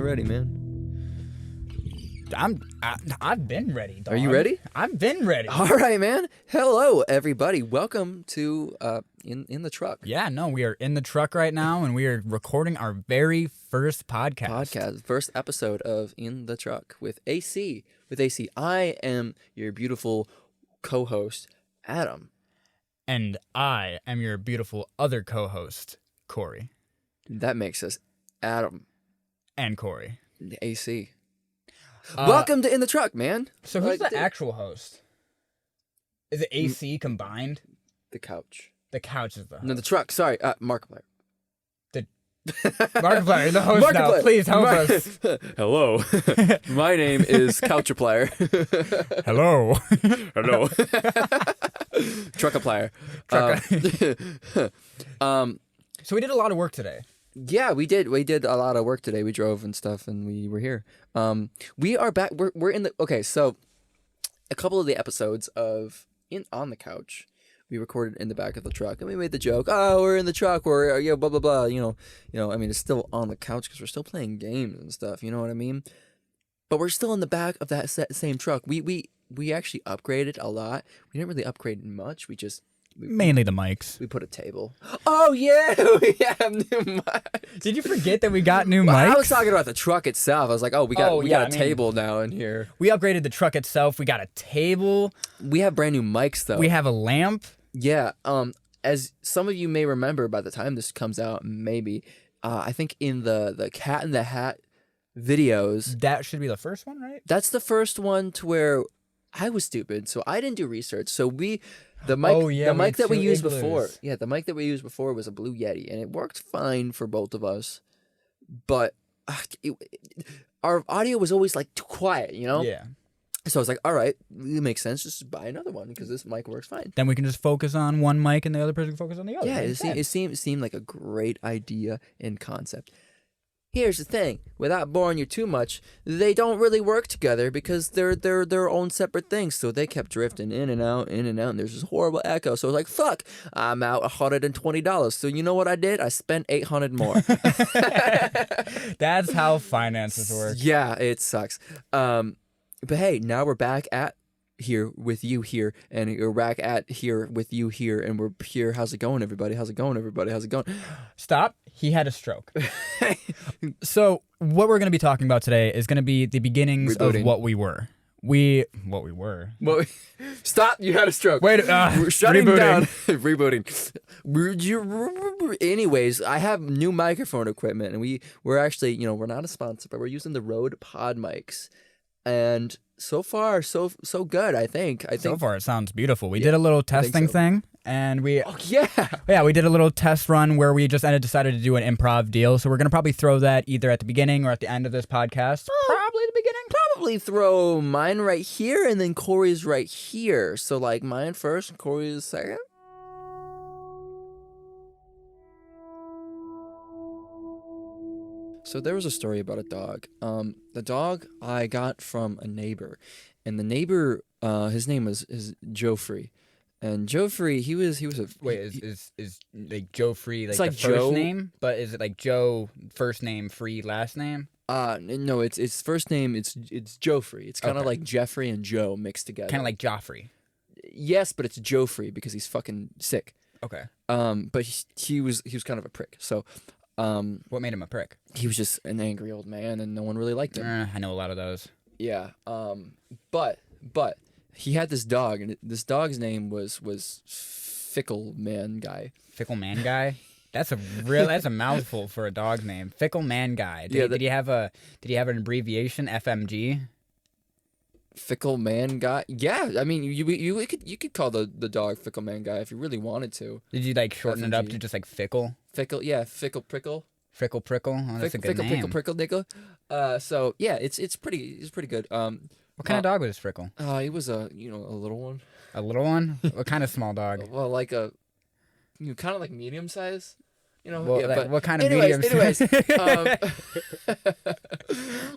you're ready, man. I've been ready, dog. Are you ready? I've been ready. All right, man. Hello, everybody. Welcome to in the truck. Yeah, no, we are in the truck right now, and we are recording our very first podcast. First episode of In the Truck with AC. I am your beautiful co-host, Adam. And I am your beautiful other co-host, Corey. That makes us Adam And Corey. AC. Welcome to In the Truck, man. So who's the actual host? Is it AC combined? The couch. The couch is the host. No, the truck. Sorry, Markiplier. Markiplier, the host now. Please help us. Hello. My name is Couchiplier. Hello. Hello. Truckiplier. So we did a lot of work today. Yeah, we did. We did a lot of work today. We drove and stuff, and we were here. We are back. We're in the. Okay, so a couple of the episodes of on the couch, we recorded in the back of the truck, and we made the joke. Oh, we're in the truck. We're blah blah blah. You know. I mean, it's still on the couch because we're still playing games and stuff. You know what I mean? But we're still in the back of that same truck. We actually upgraded a lot. We didn't really upgrade much. We Mainly the mics. We put a table. Oh, yeah. We have new mics. Did you forget that we got new Well, mics? I was talking about the truck itself. I was like, we got a table now in here. We upgraded the truck itself. We got a table. We have brand new mics, though. We have a lamp. Yeah. As some of you may remember by the time this comes out, maybe, I think in the Cat in the Hat videos. That should be the first one, right? That's the first one to where I was stupid, so I didn't do research. So the mic that we used before was a Blue Yeti, and it worked fine for both of us. But our audio was always like too quiet, you know? Yeah. So I was like, all right, it makes sense. Just buy another one because this mic works fine. Then we can just focus on one mic, and the other person can focus on the other. Yeah, it seemed like a great idea and concept. Here's the thing, without boring you too much, they don't really work together because they're their own separate things. So they kept drifting in and out, and there's this horrible echo. So I was like, fuck, I'm out $120. So you know what I did? I spent $800 more. That's how finances work. Yeah, it sucks. But hey, now we're back at here with you here, and you're back at here with you here, and we're here. How's it going, everybody? How's it going? Stop. He had a stroke. So what we're going to be talking about today is going to be the beginnings of what we were. What we were. Stop! You had a stroke. Wait, we're shutting rebooting. Rebooting. Anyways, I have new microphone equipment, and we're actually, we're not a sponsor, but we're using the Rode Pod mics, and so far, so good. I think. So far, it sounds beautiful. We did a little testing thing, and we did a little test run where we just decided to do an improv deal. So we're gonna probably throw that either at the beginning or at the end of this podcast. Probably the beginning. Probably throw mine right here, and then Corey's right here. So like mine first, and Corey's second. So there was a story about a dog. The dog I got from a neighbor, and the neighbor, his name was Joffrey, and Joffrey, he was a is like Joe Free like, like the Joe, first name, but is it like Joe first name Free last name? No, it's first name. It's Joffrey. It's kind of like Jeffrey and Joe mixed together. Kind of like Joffrey. Yes, but it's Joffrey because he's fucking sick. Okay. But he was kind of a prick. So. What made him a prick? He was just an angry old man, and no one really liked him. I know a lot of those. Yeah. But he had this dog, and this dog's name was Fickle Man Guy. Fickle Man Guy? That's a mouthful for a dog's name. Fickle Man Guy. Did he have an abbreviation? FMG? Fickle Man Guy? Yeah, I mean you could call the dog Fickle Man Guy if you really wanted to. Did you like shorten it up to just like Fickle? Fickle, yeah, Fickle Prickle. Frickle Prickle. Oh, that's a good name. Fickle Prickle Nickel. So yeah, it's pretty good. What kind of dog was Frickle? He was a little one. A little one? What kind of small dog? Well, like kind of like medium size. Well, but what kind of medium size?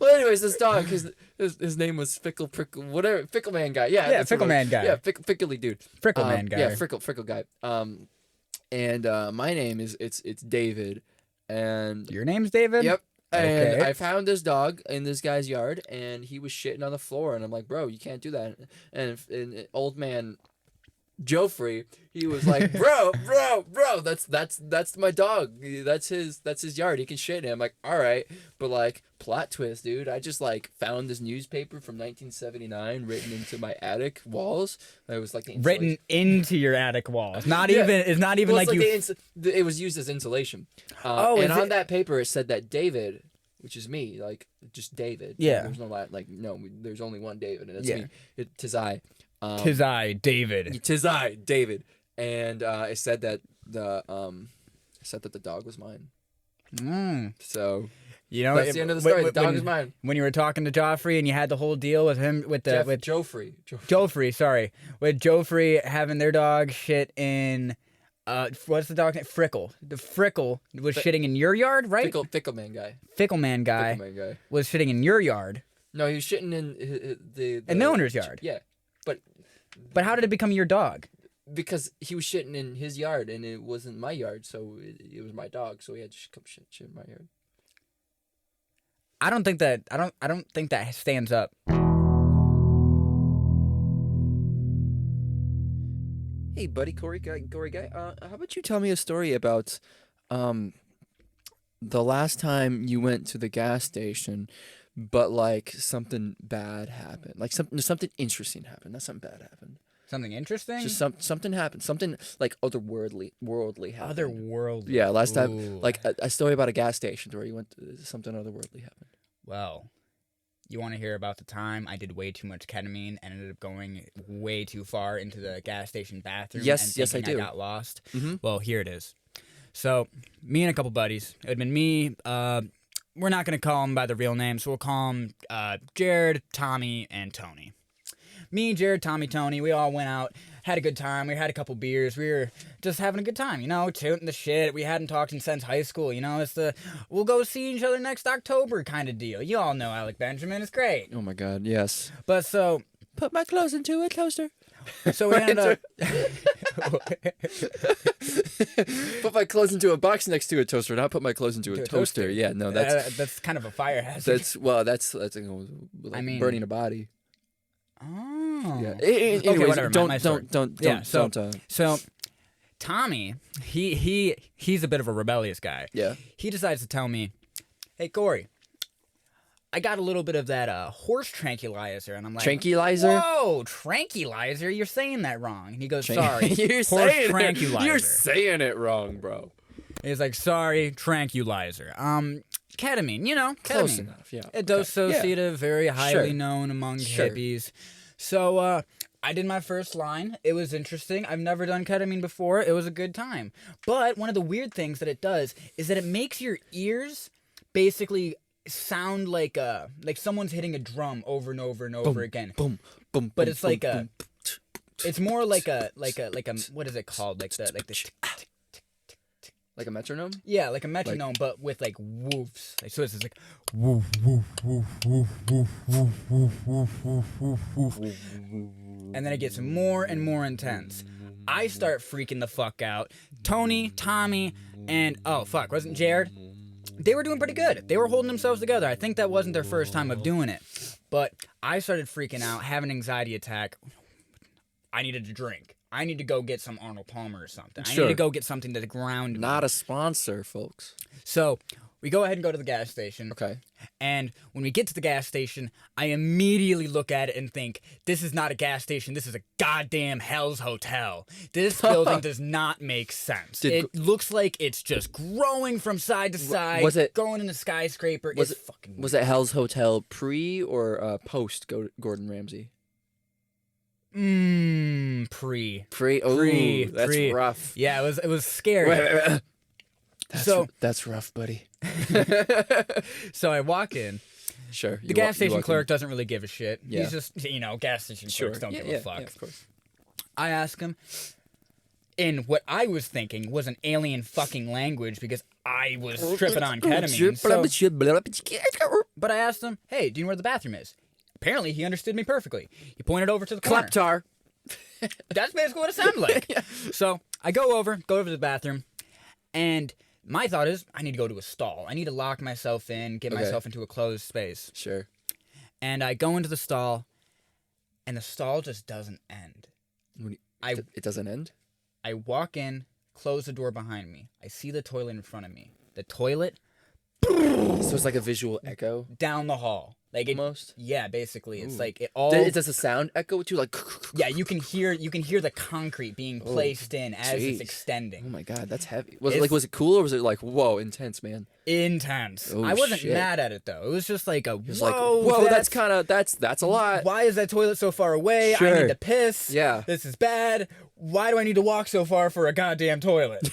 Well, anyways, this dog, his name was Fickle Prickle, whatever, Fickle Man Guy. Yeah, Fickle Man Guy. Yeah, Fickly dude. Frickle Man Guy. Yeah, Frickle Guy. And my name is it's David, and your name's David? Yep. And I found this dog in this guy's yard, and he was shitting on the floor. And I'm like, bro, you can't do that. And old man Joffrey, he was like, bro, that's my dog. That's his yard. He can shit in it. I'm like, all right, but like, plot twist, dude. I just like found this newspaper from 1979 written into my attic walls. It was like written into your attic walls. Not even. It's not even well, like you. It was used as insulation. And on that paper it said that David, which is me, like just David. Yeah. There's no there's only one David, and that's me. Tis I. Tis I, David. Tis I, David. And it said that the dog was mine. So that's the end of the story. The dog is mine. When you were talking to Joffrey and you had the whole deal with him with Joffrey, sorry, with Joffrey having their dog shit in. What's the dog's name? Frickle. The Frickle was shitting in your yard, right? Fickle man guy. Fickle man guy was shitting in your yard. No, he was shitting in the owner's yard. Yeah, but how did it become your dog? Because he was shitting in his yard and it wasn't my yard, so it was my dog, so he had to come shit in my yard. I don't think that stands up. Hey, buddy, Corey guy. How about you tell me a story about the last time you went to the gas station, but like something bad happened, like something interesting happened. Not something bad happened. Something interesting. Just something happened. Something like worldly happened. Otherworldly. Yeah, last time, like a story about a gas station where you went. Something otherworldly happened. Well, you want to hear about the time I did way too much ketamine and ended up going way too far into the gas station bathroom? Yes, I do. I got lost. Mm-hmm. Well, here it is. So, me and a couple buddies. It had been me. We're not going to call them by the real name, so we'll call them Jared, Tommy, and Tony. Me, Jared, Tommy, Tony, we all went out, had a good time. We had a couple beers. We were just having a good time, tooting the shit. We hadn't talked since high school, It's the we'll go see each other next October kind of deal. You all know Alec Benjamin. It's great. Oh my God, yes. But so... Put my clothes into a toaster. So we ended up... Put my clothes into a box next to a toaster, not put my clothes into a toaster. Yeah, no, that's kind of a fire hazard. That's like burning a body. Oh. Yeah. Anyways, okay, whatever. Don't. So Tommy, he's a bit of a rebellious guy. Yeah. He decides to tell me, "Hey Corey, I got a little bit of that horse tranquilizer," and I'm like, "Tranquilizer? Whoa, tranquilizer? You're saying that wrong." And he goes, "Sorry, You're saying it wrong, bro." He's like, "Sorry, tranquilizer. Ketamine, Close ketamine. enough, yeah. A dissociative, very highly known among hippies. So I did my first line. It was interesting. I've never done ketamine before. It was a good time. But one of the weird things that it does is that it makes your ears basically sound like someone's hitting a drum over and over and over again. Boom, boom. But it's like it's more like a what is it called? Like a metronome? Yeah, like a metronome, but with like woofs. So it's just like woof, woof, woof, woof, woof, woof, woof, woof, woof, woof. And then it gets more and more intense. I start freaking the fuck out. Tony, Tommy, and wasn't Jared? They were doing pretty good. They were holding themselves together. I think that wasn't their first time of doing it. But I started freaking out, having an anxiety attack. I needed to drink. I need to go get some Arnold Palmer or something. I need to go get something to ground me. Not a sponsor, folks. So we go ahead and go to the gas station. Okay. And when we get to the gas station, I immediately look at it and think, this is not a gas station. This is a goddamn Hell's Hotel. This building does not make sense. It looks like it's just growing from side to side. Was it going in a skyscraper? Was it Hell's Hotel pre or post Gordon Ramsay? Pre. Oh, that's rough. Yeah, it was scary. That's rough, buddy. So I walk in. Sure. The gas station clerk doesn't really give a shit. Yeah. He's just, gas station clerks don't give a fuck. Yeah, of course. I ask him in what I was thinking was an alien fucking language because I was tripping on ketamine. But I asked him, "Hey, do you know where the bathroom is?" Apparently, he understood me perfectly. He pointed over to the corner. Claptar. That's basically what it sounded like. Yeah. So I go over to the bathroom, and My thought is, I need to go to a stall. I need to lock myself in, get myself into a closed space. Sure. And I go into the stall, and the stall just doesn't end. It doesn't end? I walk in, close the door behind me. I see the toilet in front of me. The toilet... So it's like a visual echo? Down the hall. Like Almost? Yeah, basically. It's like it all... Does the sound echo too? Like... Yeah, you can hear the concrete being placed in as it's extending. Oh my god, that's heavy. Was it cool or was it like, whoa, intense, man? Intense. I wasn't mad at it though. It was just like whoa, that's a lot. Why is that toilet so far away? Sure. I need to piss. Yeah. This is bad. Why do I need to walk so far for a goddamn toilet?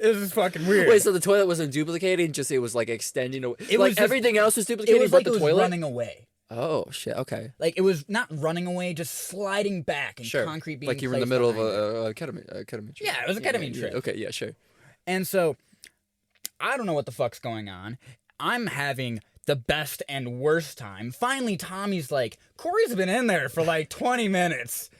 This is fucking weird. Wait, so the toilet wasn't duplicating, just it was like extending away. Everything else was duplicating, it was but like the it was toilet running away. Oh shit! Okay. Like it was not running away, just sliding back and concrete being like you were in the middle of a ketamine trip. Yeah, it was a ketamine trip. Okay, yeah, sure. And so, I don't know what the fuck's going on. I'm having the best and worst time. Finally, Tommy's like, Corey's been in there for like 20 minutes.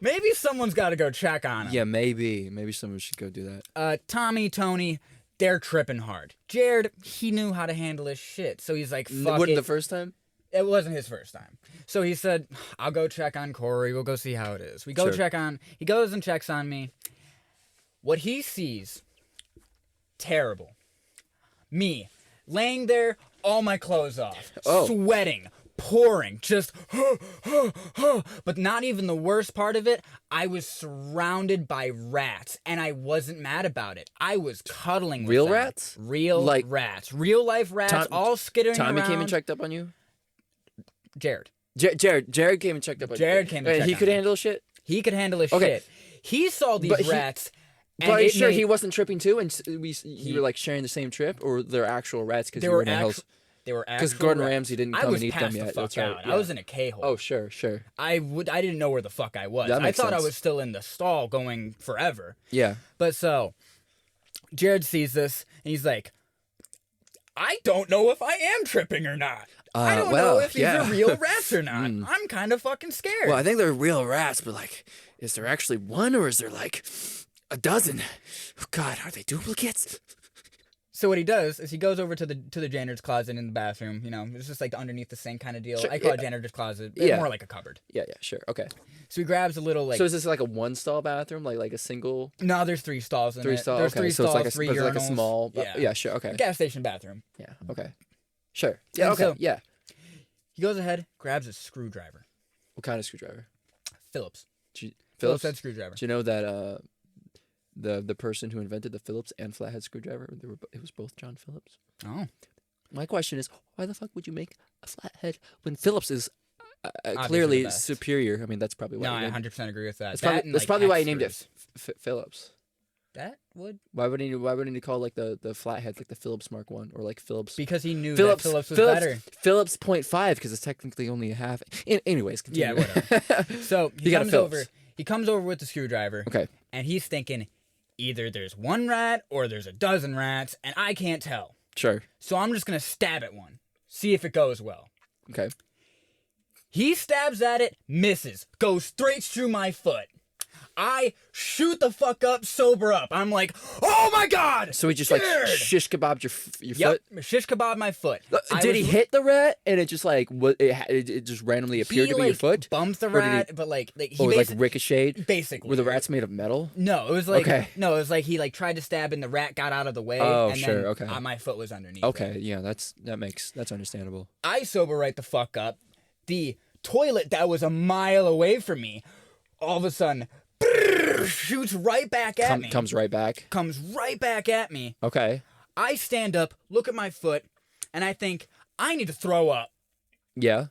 Maybe someone's got to go check on him. Yeah, maybe someone should go do that. Tommy, Tony, they're tripping hard. Jared, he knew how to handle his shit, so he's like, fuck Wasn't the first time? It wasn't his first time. So he said, I'll go check on Corey. We'll go see how it is. He goes and checks on me. What he sees, terrible. Me, laying there, all my clothes off, sweating, pouring, just, but not even the worst part of it. I was surrounded by rats, and I wasn't mad about it. I was cuddling with them. Rats? Real rats. Real life rats, all skittering around. Tommy came and checked up on you? Jared. Jared came and checked up on you. Jared came and checked up on He could handle shit? He could handle his shit. He saw these rats. But are you sure he wasn't tripping too? And you were like sharing the same trip? Or they're actual rats? They were actual. Because Gordon Ramsay didn't come and eat them yet. That's right. Yeah. I was in a K-hole. Oh, sure. I didn't know where the fuck I was. I thought I was still in the stall going forever. Yeah. But so, Jared sees this, and he's like, I don't know if I am tripping or not. I don't know if these are real rats or not. I'm kind of fucking scared. Well, I think they're real rats, but like, is there actually one or is there like a dozen? Oh, God, are they duplicates? So what he does is he goes over to the janitor's closet in the bathroom. You know, it's just like underneath the sink kind of deal. Sure, I call it janitor's closet. It's more like a cupboard. Yeah, sure. Okay. So he grabs a little like. So is this like a one-stall bathroom, like a single? No, there's 3 stalls in it. 3 stalls. There's okay. 3 stalls, so it's 3 urinals. like a small. Yeah, sure. Okay. Gas station bathroom. Yeah. Okay. Sure. Yeah. Okay. So, yeah. He goes ahead, grabs a screwdriver. What kind of screwdriver? Phillips. Phillips head screwdriver. Do you know that the person who invented the Phillips and flathead screwdriver, it was both John Phillips? Oh. My question is, why the fuck would you make a flathead when Phillips is clearly superior? I mean, that's probably why. No, I 100% agree with that. That's probably why he named it Phillips. That would. Why wouldn't he call like the flathead like the Phillips Mark 1 or like Phillips? Because he knew that Phillips was better. Phillips 0.5 because it's technically only a half. Anyways, continue. Yeah, whatever. So he comes over. He comes over with the screwdriver. Okay. And he's thinking, either there's 1 rat or there's a dozen rats, and I can't tell. Sure. So I'm just gonna stab at one, see if it goes well. Okay. He stabs at it, misses, goes straight through my foot. I shoot the fuck up, sober up. I'm like, oh my God! So he just like shish kebabbed your foot? Yep, shish kebabbed my foot. Did he hit the rat and it just like, it just randomly appeared to be your foot? Bumped the rat, but like he like ricocheted? Basically. Were the rats made of metal? No, it was like, no, it was like he like tried to stab and the rat got out of the way. Oh, and sure, then, okay. My foot was underneath. Okay, yeah, that's understandable. I sober right the fuck up. The toilet that was a mile away from me, all of a sudden, shoots right back at me. Comes right back? Comes right back at me. Okay. I stand up, look at my foot, and I think, I need to throw up. Yeah.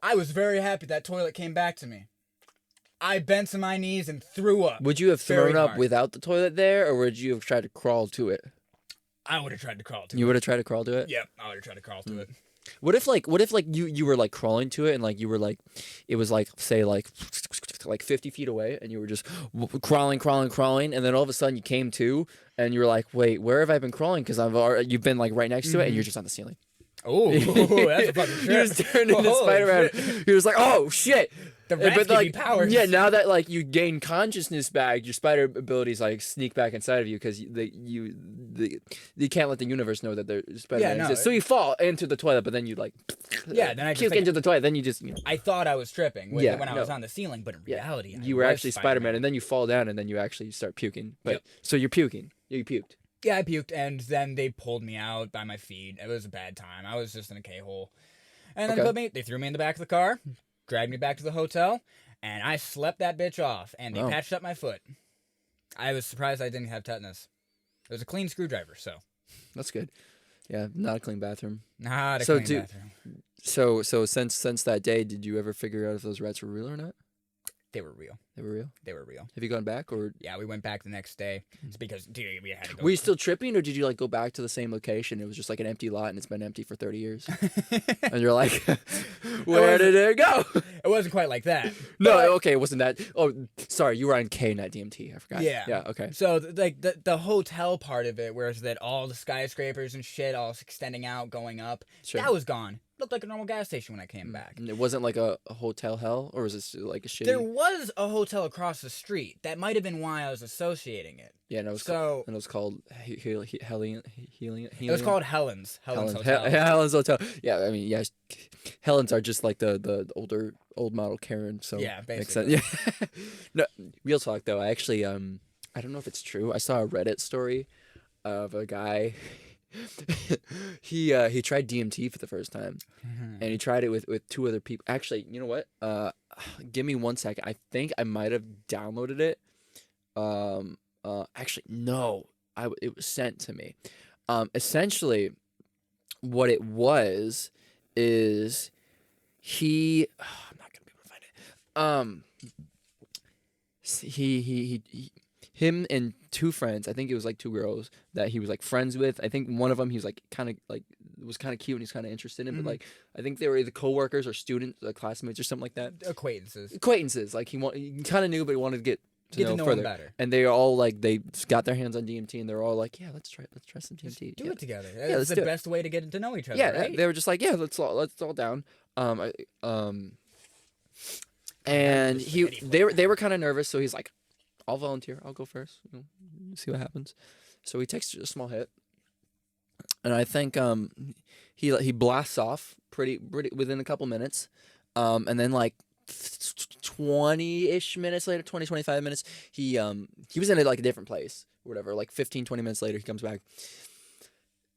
I was very happy that toilet came back to me. I bent to my knees and threw up. Would you have thrown up without the toilet there, or would you have tried to crawl to it? I would have tried to crawl to it. You would have tried to crawl to it? Yep, I would have tried to crawl to it. What if you were like crawling to it and like you were like, it was like, say like 50 feet away and you were just crawling, and then all of a sudden you came to and you were like, wait, where have I been crawling? Because you've been like right next to it and you're just on the ceiling. Oh, that's a fucking He trip. just turned into Spider-Man. He was like, "Oh shit!" The rats but give like, you powers. yeah, now that like you gain consciousness back, your spider abilities like sneak back inside of you because you can't let the universe know that there's Spider-Man exists. So you fall into the toilet, but then you like then I puke into the toilet. Then you just I thought I was tripping when I was on the ceiling, but in reality, you were actually Spider-Man, and then you fall down, and then you actually start puking. But so you're puking. You puked. Yeah, I puked, and then they pulled me out by my feet. It was a bad time. I was just in a K-hole, and then they threw me in the back of the car. Dragged me back to the hotel, and I slept that bitch off, and they patched up my foot. I was surprised I didn't have tetanus. It was a clean screwdriver, so. That's good. Yeah, not a clean bathroom. Not a clean bathroom. So since that day, did you ever figure out if those rats were real or not? They were real. They were real? They were real. Have you gone back or? Yeah, we went back the next day. It's because, dude, we had to go. Were you still tripping or did you like go back to the same location? It was just like an empty lot and it's been empty for 30 years. And you're like, where did it go? It wasn't quite like that. No, okay, it wasn't that. Oh, sorry, you were on K, not DMT. I forgot. Yeah. Yeah, okay. So, like, the hotel part of it, where it's that all the skyscrapers and shit all extending out, going up, that was gone. Looked like a normal gas station when I came back. And it wasn't like a hotel hell, or was this like a shitty? There was a hotel across the street. That might have been why I was associating it. Yeah, and it was called Helium. It was called Helen's. Helen's Hotel. Helen's Hotel. Yeah, I mean, yeah, Helen's are just like the old model Karen. So yeah, basically. Makes sense. Yeah. No, real talk though. I actually I don't know if it's true. I saw a Reddit story of a guy. He tried DMT for the first time, and he tried it with two other people. Actually, you know what? Give me 1 second. I think I might have downloaded it. Actually, no. It was sent to me. Essentially, what it was is I'm not gonna be able to find it. Him and two friends, I think it was like two girls that he was like friends with. I think one of them he was like kind of like was kind of cute and he's kind of interested in, but like I think they were either coworkers or students, classmates or something like that. Acquaintances. Like he kind of knew, but he wanted to get to know further. Better. And they all like they got their hands on DMT and they're all like, yeah, let's try some DMT. Do it together. It's the best way to get to know each other. Yeah, right? They were just like, yeah, let's all down. And they were kind of nervous, so he's like, I'll volunteer. I'll go first. See what happens. So he takes a small hit, and I think he blasts off pretty within a couple minutes, and then like 20-ish minutes later, 25 minutes, he was in like a different place or whatever. Like 15, 20 minutes later, he comes back.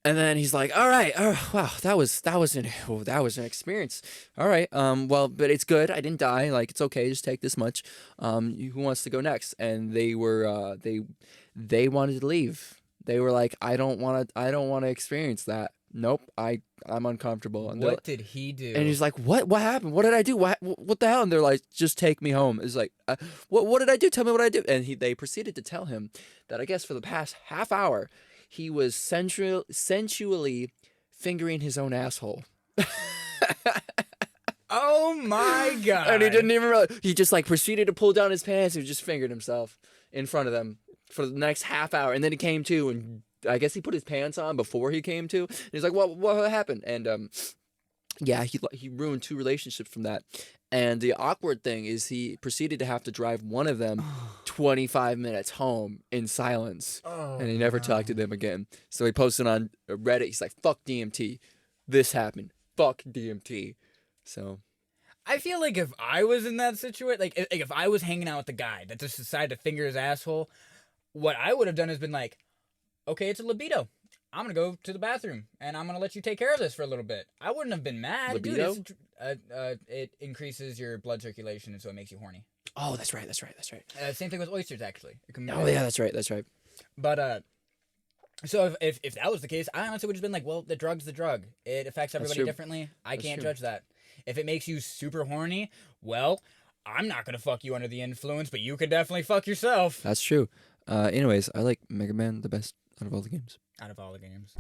And then he's like, all right, wow, that was an experience. All right, well, but it's good. I didn't die. Like, it's okay. Just take this much. Who wants to go next? And they were they wanted to leave. They were like, I don't want to experience that. Nope, I'm uncomfortable. And what did he do? And he's like, what happened? What did I do? What the hell? And they're like, just take me home. It's like, what did I do? Tell me what I did. And they proceeded to tell him that I guess for the past half hour, he was sensually fingering his own asshole. Oh my god! And he didn't even realize. He just like proceeded to pull down his pants and just fingered himself in front of them for the next half hour. And then he came to, and I guess he put his pants on before he came to. And he's like, what happened? And yeah, he ruined 2 relationships from that. And the awkward thing is he proceeded to have to drive one of them 25 minutes home in silence. And he never talked to them again. So he posted on Reddit, he's like, fuck DMT. This happened. Fuck DMT. So I feel like if I was in that situation, like if I was hanging out with the guy that just decided to finger his asshole, what I would have done is been like, okay, it's a libido. I'm going to go to the bathroom, and I'm going to let you take care of this for a little bit. I wouldn't have been mad. Libido? Dude, it increases your blood circulation, and so it makes you horny. Oh, that's right. Same thing with oysters, actually. Oh, yeah, that's right. But, so if that was the case, I honestly would have been like, well, the drug's the drug. It affects everybody differently. I can't judge that. If it makes you super horny, well, I'm not going to fuck you under the influence, but you could definitely fuck yourself. That's true. Anyways, I like Mega Man the best out of all the games. Out of all the games.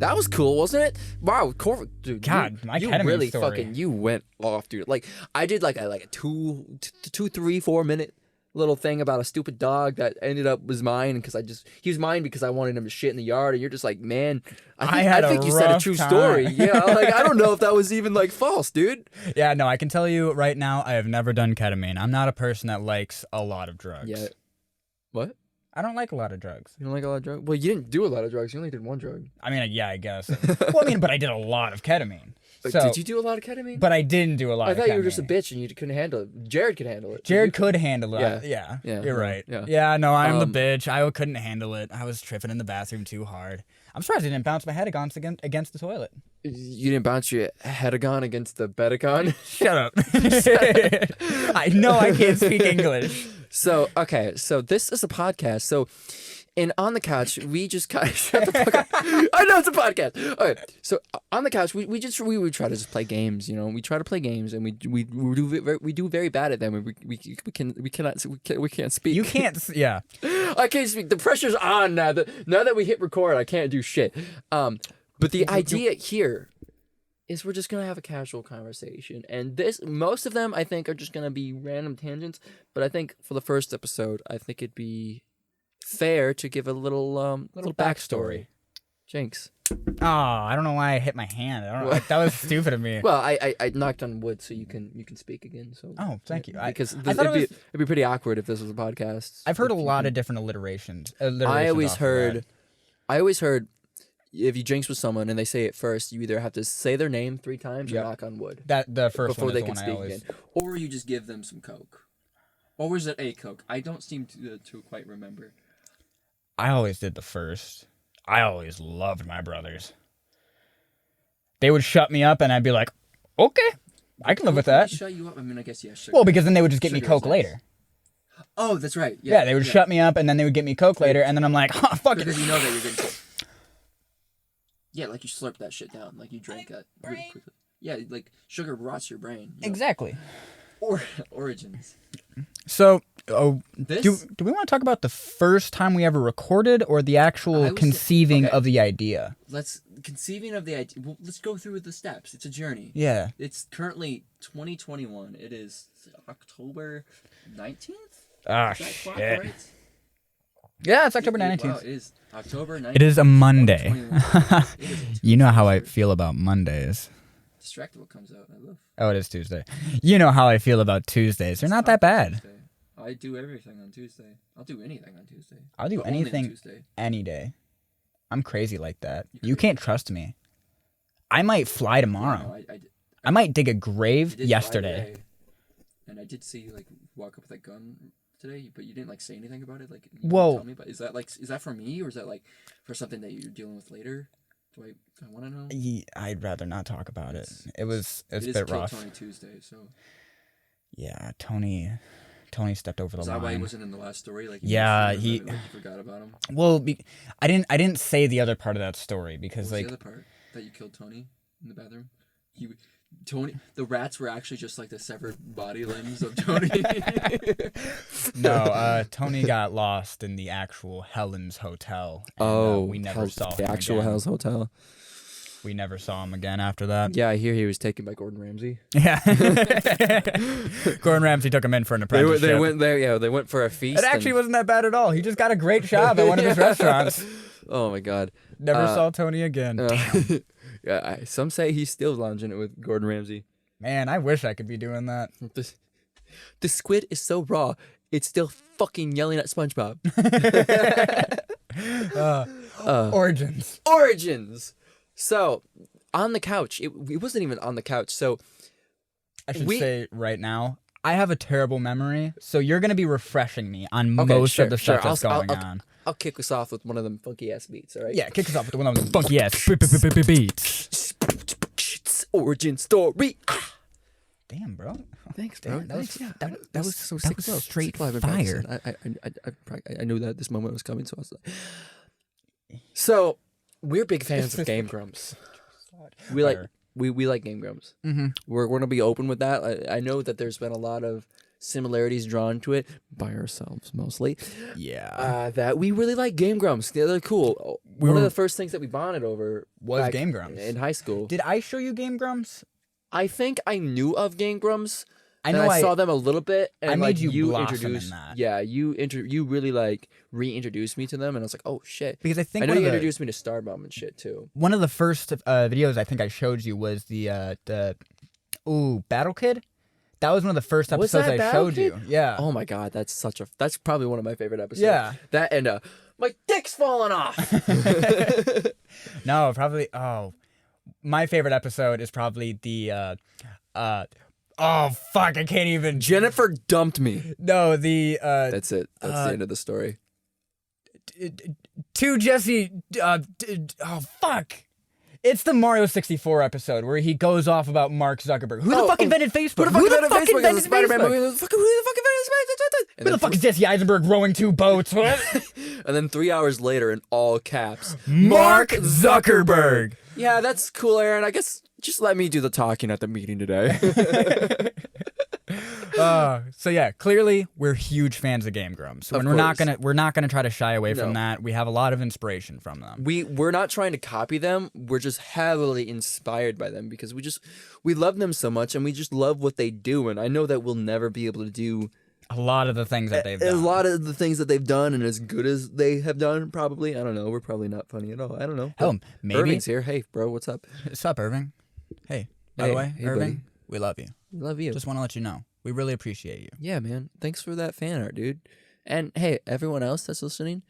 That was cool, wasn't it? Wow, dude. God, my you really story. You went off, dude. Like I did like a 2, 3, 4 minute little thing about a stupid dog that ended up was mine because he was mine because I wanted him to shit in the yard, and you're just like, man, I think you said a true story. Yeah, like I don't know if that was even like false, dude. Yeah, no, I can tell you right now, I have never done ketamine. I'm not a person that likes a lot of drugs. Yeah. What? I don't like a lot of drugs. You don't like a lot of drugs? Well, you didn't do a lot of drugs. You only did one drug. I mean, yeah, I guess. Well, I mean, but I did a lot of ketamine. So, did you do a lot of ketamine? But I didn't do a lot of ketamine. I thought you were just a bitch and you couldn't handle it. Jared could handle it. Jared could handle it. Yeah. You're right. Yeah, no, I'm the bitch. I couldn't handle it. I was tripping in the bathroom too hard. I'm surprised I didn't bounce my head against the toilet. You didn't bounce your headagon against the bedagon? Shut up. I know I can't speak English. So this is a podcast. So, on the couch, we just kind of shut the fuck up. I know it's a podcast. Okay, so on the couch, we would try to just play games. You know, we try to play games, and we do very bad at them. We can't speak. You can't. Yeah. I can't speak. The pressure's on now. Now that we hit record, I can't do shit. But the idea here is we're just gonna have a casual conversation, and most of them I think are just gonna be random tangents. But I think for the first episode, I think it'd be fair to give a little backstory. Jinx. Oh, I don't know why I hit my hand. I don't know. That was stupid of me. Well, I knocked on wood so you can speak again. So thank you. Because it'd be pretty awkward if this was a podcast. I've heard a lot of different alliterations. I always heard if you jinx with someone and they say it first, you either have to say their name 3 times or knock on wood. That the first before one they is can the speak one I always... again, or you just give them some Coke. Or was it a Coke? I don't seem to quite remember. I always did the first. I always loved my brothers. They would shut me up, and I'd be like, "Okay, I can live with that." Shut you up? I mean, I guess yeah. Sugar. Well, because then they would just get me Coke later. Oh, that's right. Yeah, they would shut me up, and then they would get me Coke later, and then I'm like, "Oh, fuck it." Because you know that you're getting Coke. Yeah, like you slurp that shit down, like you drank that really quickly. Yeah, like sugar rots your brain. Exactly. Origins. So, do we want to talk about the first time we ever recorded, or the actual conceiving of the idea? Conceiving of the idea. Well, let's go through the steps. It's a journey. Yeah. It's currently 2021. It is October 19th. Ah, shit. Right? Yeah, it's October 19th. Wow, it is October 19th. It is a Monday. You know how I feel about Mondays. Distractible comes out. I love. Oh, it is Tuesday. You know how I feel about Tuesdays. They're not that bad. Tuesday. I do everything on Tuesday. I'll do anything on Tuesday. I'll do anything any day. I'm crazy like that. You can't trust me. I might fly tomorrow. No, I might dig a grave yesterday. And I did see you walk up with a gun today, but you didn't say anything about it. Whoa. Tell me, but is that for me, or is that for something that you're dealing with later? Do I want to know? I'd rather not talk about it. It's a bit rough. Tony Tuesday, so. Yeah, Tony stepped over the line. Is that why he wasn't in the last story? He forgot about him. Well, I didn't say the other part of that story because what was the other part that you killed Tony in the bathroom. The rats were actually just the severed body limbs of Tony. No, Tony got lost in the actual Helen's Hotel. And, we never saw him the actual again. Hell's Hotel. We never saw him again after that. Yeah, I hear he was taken by Gordon Ramsay. Yeah. Gordon Ramsay took him in for an apprenticeship. They went there. Yeah, they went for a feast. It actually wasn't that bad at all. He just got a great job at one of his restaurants. Oh my God. Never saw Tony again. Yeah, some say he's still lounging it with Gordon Ramsay. Man, I wish I could be doing that. The squid is so raw, it's still fucking yelling at SpongeBob. Origins. So, on the couch, it wasn't even on the couch. So, I should say right now, I have a terrible memory, so you're going to be refreshing me on most of the stuff that's going on. I'll kick us off with one of them funky ass beats, all right? Yeah, kick us off with one of them funky ass beats. Origin story. Damn, bro. Thanks, bro. That was straight fire. I knew that this moment was coming, so I was like. So, we're big fans of Game Grumps. We like Game Grumps. Mm-hmm. We're going to be open with that. I know that there's been a lot of similarities drawn to it by ourselves mostly. Yeah. That we really like Game Grumps. They're cool. One of the first things that we bonded over was Game Grumps in high school. Did I show you Game Grumps? I think I knew of Game Grumps, I saw them a little bit, and I made you introduced. in that. Yeah, you really like reintroduced me to them, and I was like, oh shit. Because I think I know you introduced me to Starbomb and shit too. One of the first videos I think I showed you was the Battle Kid. That was one of the first episodes I showed you. Yeah. Oh my god, that's probably one of my favorite episodes. Yeah. That and my dick's falling off. No, probably. Oh, my favorite episode is probably the oh fuck, I can't even. Jennifer dumped me. No, the That's it. That's the end of the story. To Jesse. Oh fuck. It's the Mario 64 episode where he goes off about Mark Zuckerberg. Who the fuck invented Facebook? Who the fuck invented Spider-Man movie? Who the fuck invented Spider-Man? Who the fuck is Jesse Eisenberg rowing 2 boats? And then 3 hours later, in all caps, Mark Zuckerberg. Yeah, that's cool, Aaron. I guess just let me do the talking at the meeting today. So yeah, clearly we're huge fans of Game Grumps. So we're not gonna try to shy away from that. We have a lot of inspiration from them. We're not trying to copy them. We're just heavily inspired by them because we love them so much, and we just love what they do. And I know that we'll never be able to do a lot of the things that they've done. A lot of the things that they've done, and as good as they have done, probably. I don't know. We're probably not funny at all. I don't know. Hell, maybe Irving's here. Hey, bro, what's up? What's up, Irving? Hey, by the way, Irving, buddy. we love you. We love you. Just want to let you know. We really appreciate you. Yeah, man. Thanks for that fan art, dude. And hey, everyone else that's listening,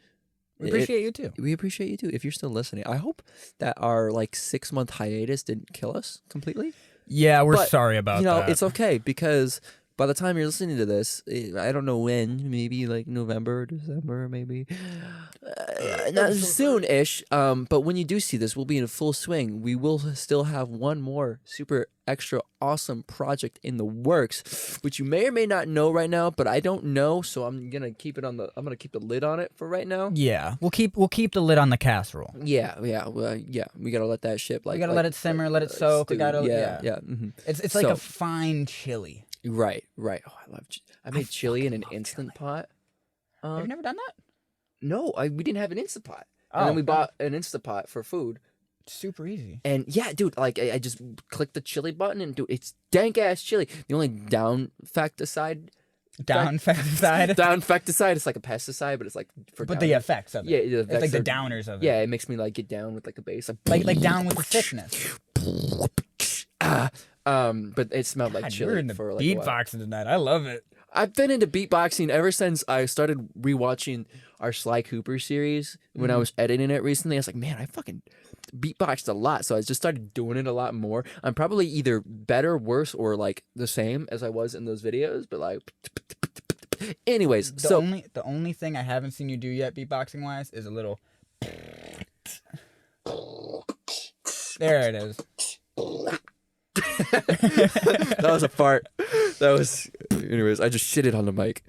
we appreciate you too. We appreciate you too. If you're still listening, I hope that our 6-month hiatus didn't kill us completely. Yeah, we're sorry about that. It's okay because by the time you're listening to this, I don't know when, maybe November, December, maybe not soon-ish. But when you do see this, we'll be in full swing. We will still have one more super extra awesome project in the works, which you may or may not know right now, but I don't know, so I'm gonna keep the lid on it for right now. Yeah, we'll keep the lid on the casserole. Yeah. We gotta let that shit we gotta let it simmer, let it soak. We gotta Mm-hmm. It's like a fine chili. Right. Oh, I made chili in an Instant Pot. Have you never done that? No, we didn't have an Instant Pot. And then we bought an Instant Pot for food. Super easy. And yeah, dude, I just clicked the chili button and dude, it's dank ass chili. The only downside, it's like a pesticide, but it's like for but the effects of it. Yeah, it's like the downers of it. Yeah, it makes me get down with the bass. Like down with the sickness. But it smelled like chili. You're in the beatboxing tonight. I love it. I've been into beatboxing ever since I started rewatching our Sly Cooper series when I was editing it recently. I was like, man, I fucking beatboxed a lot, so I just started doing it a lot more. I'm probably either better, worse, or the same as I was in those videos, but anyways. The only thing I haven't seen you do yet, beatboxing wise, is a little. There it is. That was a fart. Anyways, I just shitted on the mic.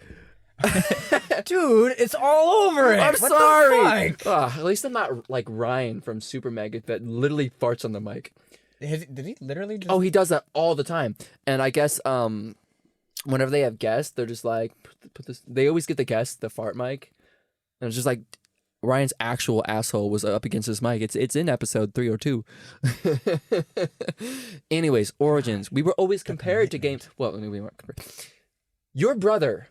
Dude, it's all over it. I'm sorry. At least I'm not like Ryan from Super Mega that literally farts on the mic. Did he literally just... Oh, he does that all the time. And I guess whenever they have guests, they're just like, put this. They always get the guest the fart mic, and it's just like Ryan's actual asshole was up against his mic. It's in episode 302. Anyways, Origins. We were always compared to games. Well, we weren't compared. Your brother,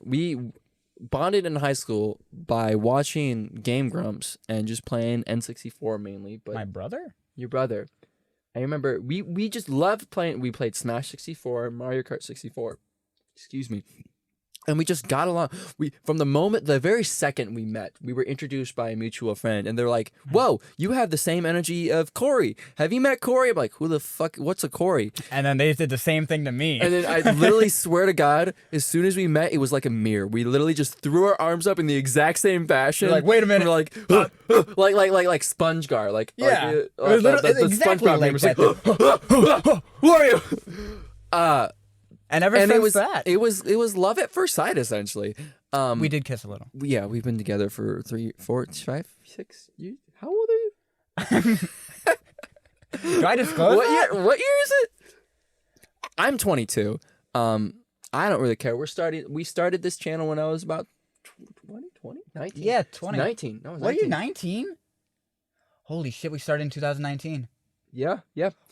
we bonded in high school by watching Game Grumps and just playing N64 mainly. But my brother? Your brother. I remember we just loved playing. We played Smash 64, Mario Kart 64. Excuse me. And we just got along. From the very second we met, we were introduced by a mutual friend, and they're like, "Whoa, you have the same energy of Corey. Have you met Corey?" I'm like, "Who the fuck? What's a Corey?" And then they did the same thing to me. And then I literally swear to God, as soon as we met, it was like a mirror. We literally just threw our arms up in the exact same fashion. You're like, wait a minute, we're like, like SpongeGar, it was literally the exactly SpongeBob like that. Who are you? And ever since that, it was love at first sight, essentially. We did kiss a little. Yeah, we've been together for 3, 4, 5, 6 years. How old are you? Do I disclose what that? What year is it? I'm 22. I don't really care. We started this channel when I was about 20, 19. Yeah, 20. 19. No, what are you, 19? Holy shit, we started in 2019. Yeah.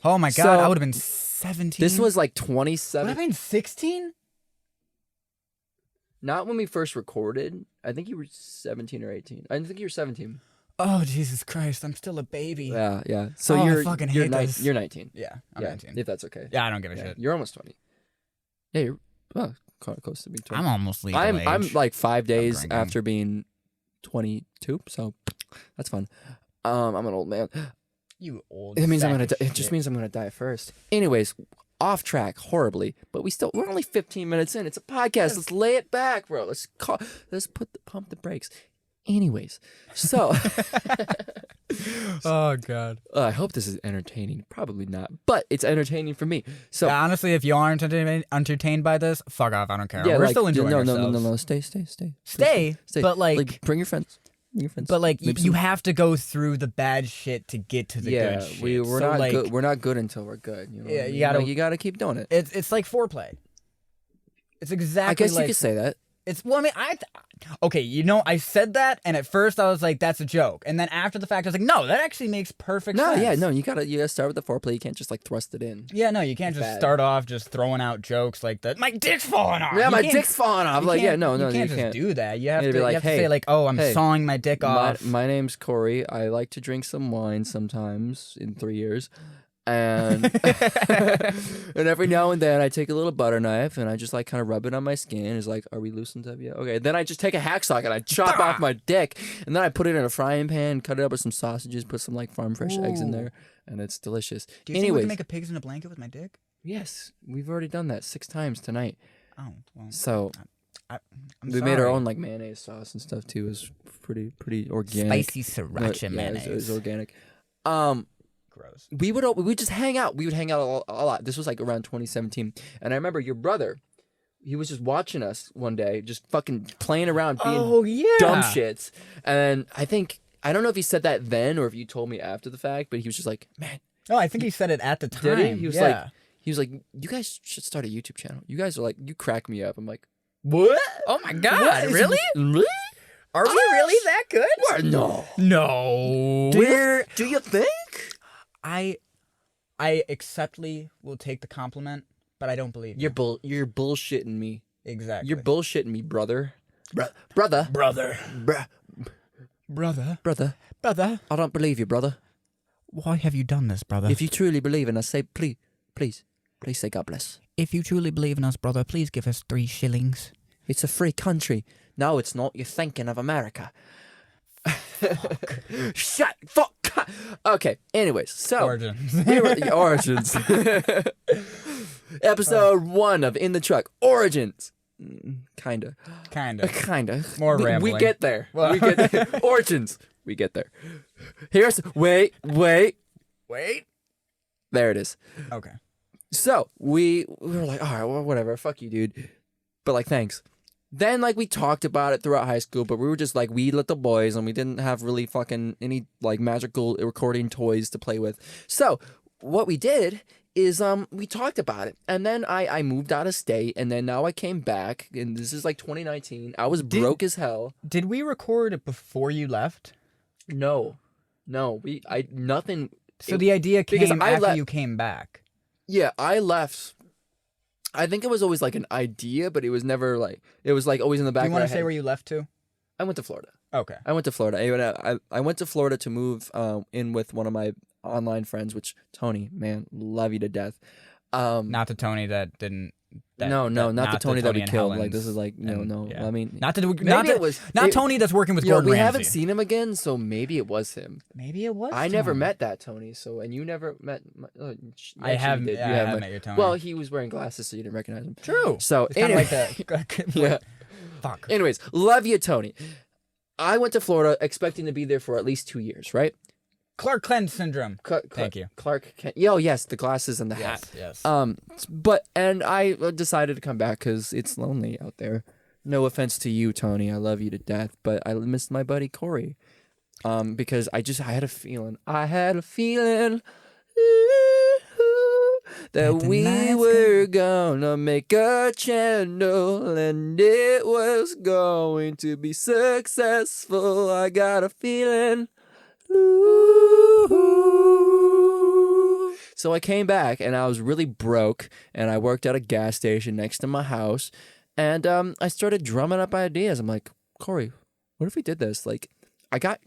Oh my God, I would have been 17? This was like 27. What, I mean 16? Not when we first recorded. I think you were 17 or 18. I think you were 17. Oh, Jesus Christ. I'm still a baby. Yeah. So I fucking hate this. You're 19. Yeah, I'm 19. If that's okay. Yeah, I don't give a shit. You're almost 20. Yeah, you're close to being 20. I'm almost legal I'm age. like 5 days drinking. after being 22, so that's fun. I'm an old man. You old. It means I'm gonna. sack of It just shit. means I'm gonna die first. Anyways, off track horribly, but we're only 15 minutes in. It's a podcast. Let's lay it back, bro. Let's pump the brakes. Anyways, so Oh God. I hope this is entertaining. Probably not, but it's entertaining for me. So Yeah, honestly, if you aren't entertained by this, fuck off. I don't care. yeah, We're like, still enjoying no, ourselves. No. Stay. Stay, but like bring your friends. But like Maybe you some- have to go through the bad shit to get to the good shit. we're So, not like, good. We're not good until we're good. You know Yeah, what I mean? you gotta- Like, you gotta keep doing it. It's like foreplay. It's exactly. I guess like, you could say that. It's well, I mean, okay, I said that, and at first I was like, "That's a joke," and then after the fact, I was like, "No, that actually makes perfect sense." You gotta start with the foreplay. You can't just like thrust it in. Yeah, no, you can't just Bad. start off just throwing out jokes like that. My dick's falling off. Yeah, You my can't- dick's falling off. you Like, can't- you you can't just can't. do that. You have You to, gotta be like, you have to hey, say like, "Oh, I'm hey, sawing my dick off." My name's Corey. I like to drink some wine sometimes in 3 years. And and every now and then I take a little butter knife and I just like kind of rub it on my skin. It's like, are we loosened up yet? Okay. Then I just take a hacksaw and I chop off my dick, and then I put it in a frying pan, cut it up with some sausages, put some like farm fresh eggs in there, and it's delicious. Do you think we can make a pigs in a blanket with my dick? Yes, we've already done that 6 times tonight. Oh, well. So I'm we made our own like mayonnaise sauce and stuff too. It was pretty organic. spicy sriracha mayonnaise. It was organic. Gross. We would just hang out. We would hang out a lot. This was like around 2017, and I remember your brother. He was just watching us one day, just fucking playing around, being dumb shits. And I don't know if he said that then or if you told me after the fact, but he was just like, man. Oh, I think he said it at the time. Did he? He was like, you guys should start a YouTube channel. You guys are like, you crack me up. I'm like, what? Oh my God! Really? Are we really that good? What? No. No. Do you think? I acceptly will take the compliment, but I don't believe you. You're bullshitting me. Exactly. You're bullshitting me, brother. brother. Brother. I don't believe you, brother. Why have you done this, brother? If you truly believe in us, say please say God bless. If you truly believe in us, brother, please give us 3 shillings. It's a free country. No, it's not. You're thinking of America. Fuck. Okay. Anyways, so Origins. Origins. Episode 1 of In the Truck. Origins. Kinda. More We rambling. get there. We get there. Origins. We get there. Here's wait. There it is. Okay. So we were like, all right, well, whatever, fuck you, dude. But like, thanks. Then like we talked about it throughout high school, but we were just like we little boys, and we didn't have really fucking any like magical recording toys to play with. So what we did is we talked about it, and then I moved out of state, and then now I came back, and this is like 2019. I was broke as hell. Did we record it before you left? No, nothing. So the idea because came I after left- you came back. Yeah, I left. I think it was always like an idea, but it was never like it was like always in the back. Do you want to say where you left to? I went to Florida. Okay. I went to Florida. I went to Florida to move in with one of my online friends, which Tony, man, love you to death. Not the Tony that didn't. Not the Tony that we and killed. Helen's Like this is like and- yeah. I mean, not it- Tony that's working with you know, Gordon we Ramsay. haven't seen him again, so maybe it was him. Maybe it was. I never Tony. met that Tony, so and you never met. I have. I have met your Tony. Well, he was wearing glasses, so you didn't recognize him. True. So It's kind anyway, of like that. yeah. Fuck. Anyways, love you, Tony. I went to Florida expecting to be there for at least 2 years, right? Clark Kent syndrome. Thank you. Clark Kent. Oh, yes, the glasses and the hat. Yes. And I decided to come back because it's lonely out there. No offense to you, Tony. I love you to death, but I missed my buddy Corey. Because I had a feeling. That we were gonna make a channel and it was going to be successful. I got a feeling. So I came back and I was really broke, and I worked at a gas station next to my house, and I started drumming up ideas. I'm like, Corey, what if we did this? Like, I have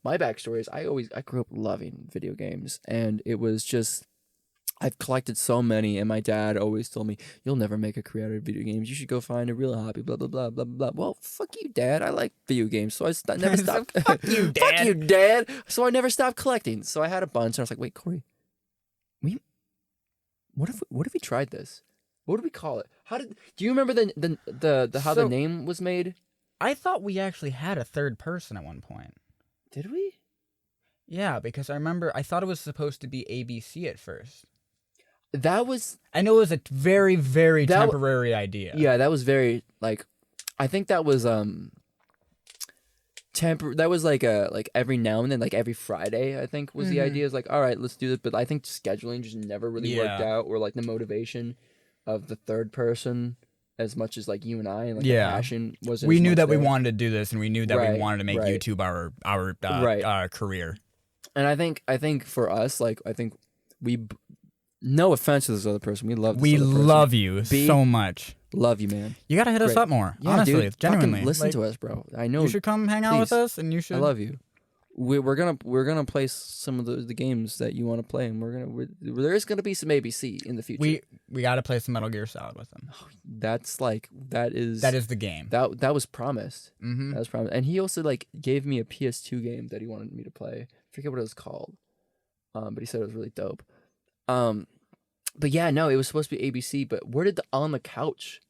my backstory is I grew up loving video games, and it was just, I've collected so many, and my dad always told me, you'll never make a career out of video games. You should go find a real hobby, blah, blah, blah, blah, blah. Well, fuck you, Dad. I like video games, so I never stopped. Fuck you, Dad. Fuck you, Dad. So I never stopped collecting. So I had a bunch, and I was like, wait, Corey, what if we tried this? What do we call it? Do you remember how the name was made? I thought we actually had a third person at one point. Did we? Yeah, because I thought it was supposed to be ABC at first. I know it was a very, very temporary idea. Yeah, that was very, like, I think that was that was like every now and then, like every Friday, I think was the idea. Is like, all right, let's do this. But I think scheduling just never really worked out, or like the motivation of the third person as much as like you and I, and like the passion wasn't. We knew that we wanted to do this, and we knew that we wanted to make YouTube our career. And I think for us, like, I think no offense to this other person, we love you so much. Love you, man. You gotta hit us up more. Yeah, honestly, dude, genuinely. Listen to us, bro. I know you should come hang out with us, and you should. I love you. We're gonna play some of the games that you want to play, and there is gonna be some ABC in the future. We gotta play some Metal Gear Solid with them. That is the game. That was promised. Mm-hmm. That was promised, and he also like gave me a PS2 game that he wanted me to play. I forget what it was called, but he said it was really dope. But yeah, no, it was supposed to be ABC. But where did the On the Couch?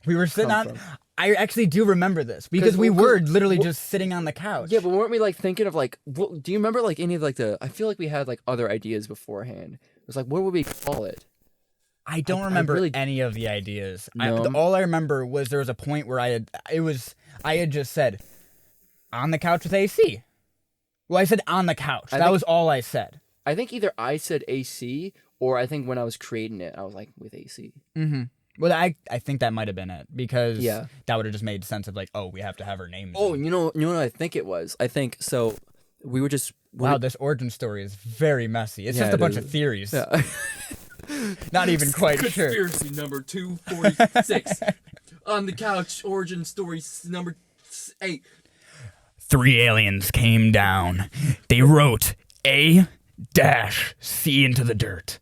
We were sitting on. I actually do remember this because we were literally just sitting on the couch. Yeah, but weren't we like thinking of like? Do you remember like any of like the? I feel like we had like other ideas beforehand. It was like, what would we call it? I don't remember any of the ideas. No. All I remember was there was a point where I had just said, on the couch with AC. Well, I said on the couch. That was all I said. I think either I said AC, or I think when I was creating it, I was like with AC. Mm-hmm. Well, I think that might have been it, because that would have just made sense of like, oh, we have to have her names. Oh, you know what I think it was? I think so. We were just this origin story is very messy. It's just a bunch of theories. Yeah. Not even quite sure. Conspiracy number 246 on the couch. Origin story number 8. 3 aliens came down. They wrote A-C into the dirt.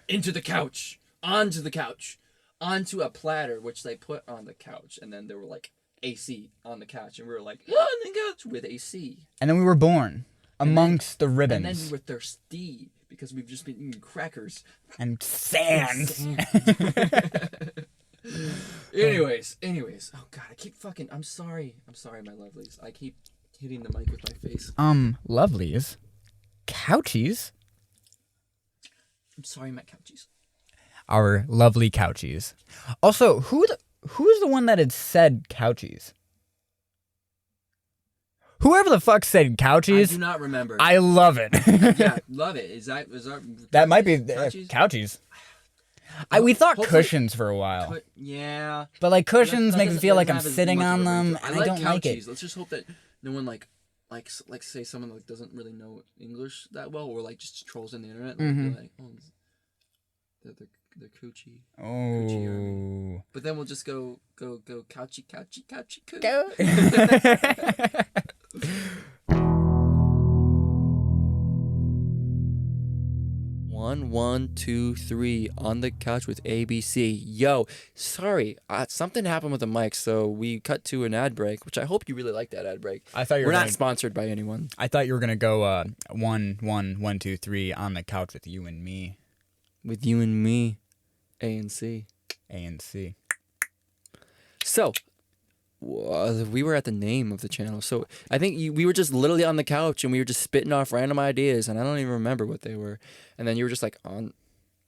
Into the couch. Onto the couch. Onto a platter, which they put on the couch. And then they were like, AC on the couch. And we were like, on the couch with AC. And then we were born amongst the ribbons. And then we were thirsty because we've just been eating crackers. And sand. Anyways. Oh, God, I keep fucking... I'm sorry, my lovelies. I keep hitting the mic with my face. Lovelies? Couchies? I'm sorry, my couchies. Our lovely couchies. Also, who's the one that had said couchies? Whoever the fuck said couchies. I do not remember. I love it. Yeah, love it. Is that might be couchies? We thought cushions for a while. Yeah. But like cushions make me feel like I'm sitting on them, and I don't like it. Let's just hope that no one like say someone like doesn't really know English that well, or like just trolls on the internet and be like, oh, they're coochie. Oh. Coochie. But then we'll just go couchy coo. Go. 1, 2, 3 on the couch with ABC. Yo, sorry, something happened with the mic, so we cut to an ad break, which I hope you really like that ad break. We're not sponsored by anyone. I thought you were gonna go 1, 2, 3 on the couch with you and me. With you and me, A and C. So, we were at the name of the channel. So I think we were just literally on the couch and we were just spitting off random ideas, and I don't even remember what they were. And then you were just like on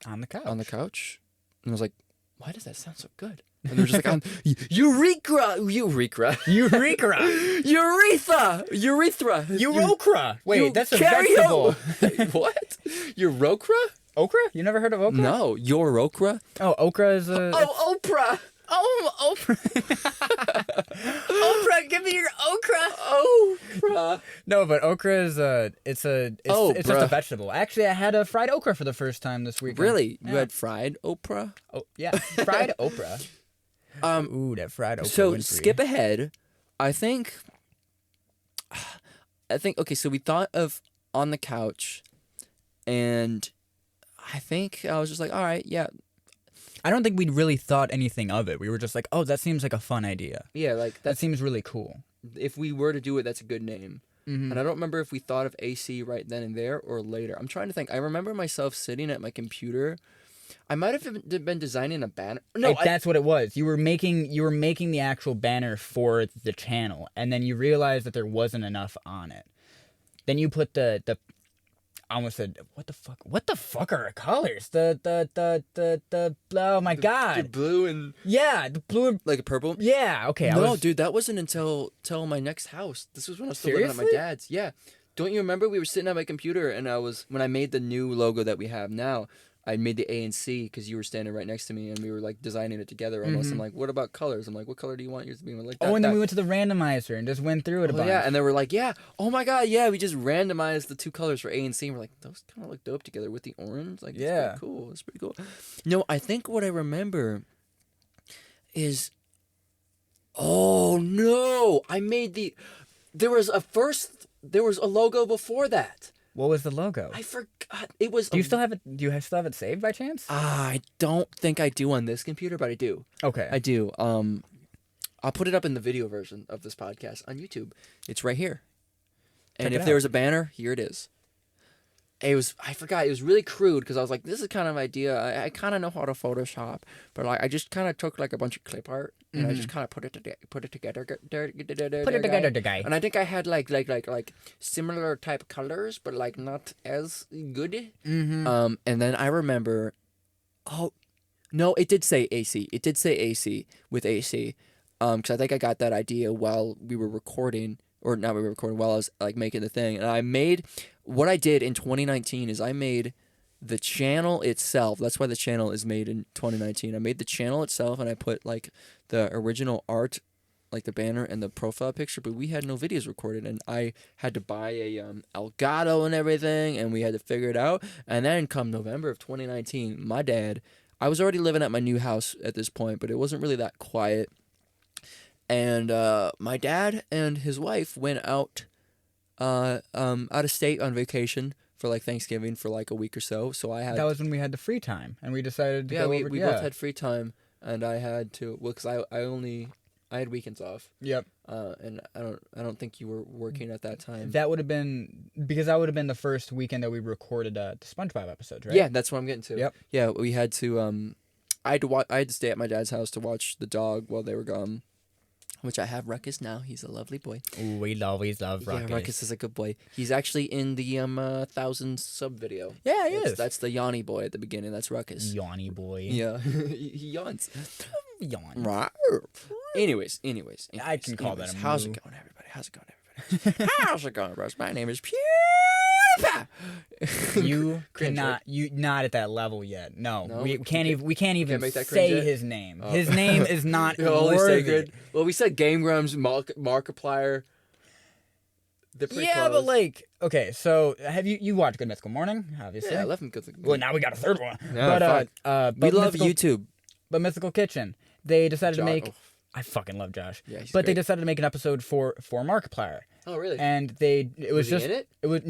the couch. On the couch, and I was like, why does that sound so good? And they were just like, urethra. Wait, that's a vegetable. What? Urokra? Okra? You never heard of okra? No, urokra. Oh, okra is a... Oh, Oprah. Oh, Oprah. Oprah, give me your okra. Oprah. Okra. No, but okra is it's just a vegetable. Actually, I had a fried okra for the first time this weekend. Really? Yeah. You had fried okra? Oh yeah, fried okra. Ooh, that fried okra. So Winfrey. skip ahead. I think. Okay. So we thought of On the Couch, and I think I was just like, all right, yeah. I don't think we really thought anything of it. We were just like, oh, that seems like a fun idea. Yeah, like That seems really cool. if we were to do it, that's a good name. Mm-hmm. And I don't remember if we thought of AC right then and there or later. I'm trying to think. I remember myself sitting at my computer. I might have been designing a banner. No, That's what it was. You were making the actual banner for the channel, and then you realized that there wasn't enough on it. Then you put the I almost said, what the fuck are our colors? Oh my god. The blue and Yeah, the blue. like a purple. Yeah, okay. No, dude, that wasn't until my next house. This was when I was still living at my dad's. Yeah. Don't you remember we were sitting at my computer and when I made the new logo that we have now, I made the A and C because you were standing right next to me and we were like designing it together almost. I'm like, what about colors? I'm like, what color do you want yours to be? And we're like, then we went to the randomizer and just went through it a bunch. Yeah, and then we're like, yeah, oh my god, yeah, we just randomized the two colors for A and C. And we're like, those kind of look dope together with the orange. Like, yeah, it's pretty cool. It's pretty cool. No, I think what I remember is, oh no, there was a logo before that. What was the logo? I forgot. It was. Do you still have it? Do you still have it saved by chance? I don't think I do on this computer, but I do. Okay. I do. I'll put it up in the video version of this podcast on YouTube. It's right here. And if there was a banner, here it is. I forgot. It was really crude because I was like, this is kind of idea. I kind of know how to Photoshop, but like I just kind of took like a bunch of clip art and I just kind of put it together. Guy. And I think I had like similar type colors, but like not as good. And then I remember, oh no, it did say AC. It did say AC with AC. Because I think I got that idea while we were recording. Or not we were recording while I was like making the thing. And what I did in 2019 is I made the channel itself. That's why the channel is made in 2019. I made the channel itself and I put like the original art, like the banner and the profile picture, but we had no videos recorded and I had to buy a Elgato and everything and we had to figure it out. And then come November of 2019, I was already living at my new house at this point, but it wasn't really that quiet. And my dad and his wife went out of state on vacation for like Thanksgiving for like a week or so. So that was when we had the free time and we decided to go over. We both had free time and I had to because I had weekends off. Yep. And I don't think you were working at that time. That would have been the first weekend that we recorded the SpongeBob episodes, right? Yeah, that's what I'm getting to. Yep. Yeah, we had to I had to stay at my dad's house to watch the dog while they were gone. Which I have Ruckus now. He's a lovely boy. Ooh, we always love Ruckus. Yeah, Ruckus is a good boy. He's actually in the 1,000 sub video. Yeah, he is. That's the Yanni boy at the beginning. That's Ruckus. Yanni boy. Yeah, he yawns. Yawn. Anyways. I can call that a How's it going, everybody? How's it going, bros? My name is PewDiePie. You not at that level yet. No, we can't even say his name. Oh. His name is not worthy. Well, we said Game Grumps, Markiplier. They're pretty close. But like, okay, so have you watched Good Mythical Morning? Obviously. Yeah, I love Good Mythical Morning. Well, now we got a third one. No, but we love YouTube. But Mythical Kitchen, they decided to make. I fucking love Josh. Yeah, he's great. They decided to make an episode for Markiplier. Oh, really? And it was just he in it? It was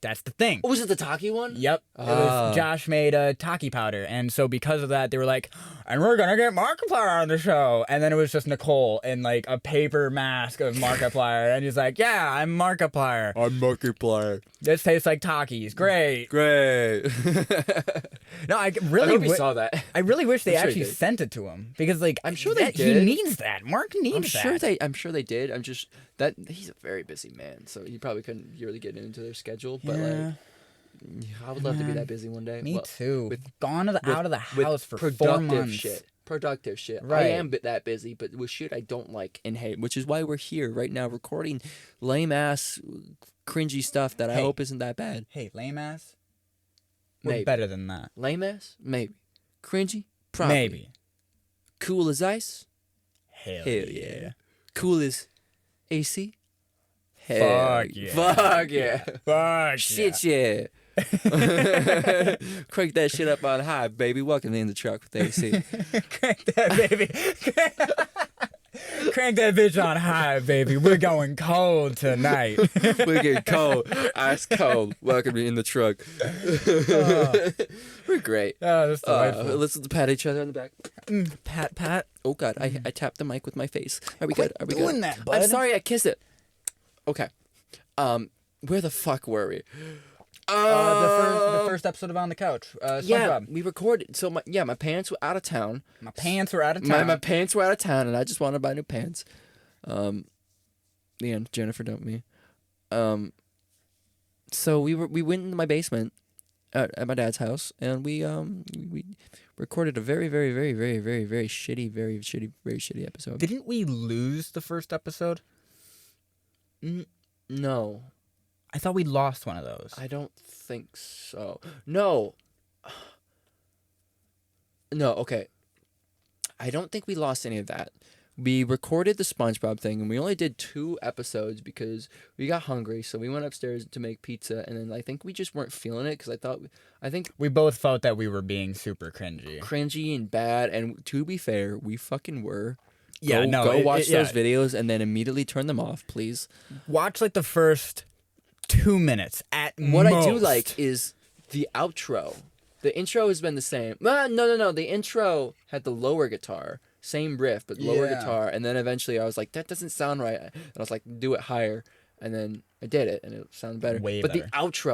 that's the thing. Oh, was it the Taki one? Yep. It was Josh made a Taki powder, and so because of that, they were like, and we're gonna get Markiplier on the show. And then it was just Nicole in like a paper mask of Markiplier, and he's like, yeah, I'm Markiplier. I'm Markiplier. This tastes like Takis. Great. No, I hope saw that. I really wish they actually sent it to him because like I'm sure they did. He needs that. Mark needs that. I'm sure they did. I'm just that he's a very busy man, so he probably couldn't really get into their schedule. But like, I would love to be that busy one day. Me too. Out of the house for 4 months. Productive shit. Right. I am that busy, but with shit I don't like and hate, which is why we're here right now recording lame ass, cringy stuff that I hope isn't that bad. Hey, lame ass. Maybe. Better than that. Lame ass? Maybe. Cringy? Probably. Maybe. Cool as ice? Hell yeah. Cool as AC? Fuck yeah. Fuck yeah. Fuck Shit yeah. Crank that shit up on high, baby. Welcome in the truck with AC. Crank that, baby. Crank that bitch on high, baby. We're going cold tonight. We're getting cold. Ice cold. Welcome in the truck. We're great. Oh, that's delightful. Let's pat each other on the back. Pat, pat. Oh, God. I tapped the mic with my face. Are we good? Are we doing good? that, bud. I'm sorry I kissed it. Okay. Where the fuck were we? The first episode of On the Couch. SpongeBob. Yeah, we recorded. So my parents were out of town. My pants were out of town. My pants were out of town, and I just wanted to buy new pants. The end. Jennifer dumped me. So we went into my basement at my dad's house, and we recorded a very very very very very very shitty episode. Didn't we lose the first episode? No. I thought we lost one of those. I don't think so. No. No, okay. I don't think we lost any of that. We recorded the SpongeBob thing, and we only did 2 episodes because we got hungry, so we went upstairs to make pizza, and then I think we just weren't feeling it because I think we both felt that we were being super cringy. Cringy and bad, and to be fair, we fucking were. Yeah, go watch those videos and then immediately turn them off, please. Watch like the first 2 minutes at what most. I do like is the outro. The intro has been the same. No. The intro had the lower guitar, same riff, but lower guitar. And then eventually I was like, that doesn't sound right. And I was like, do it higher. And then I did it, and it sounded better. Way but better.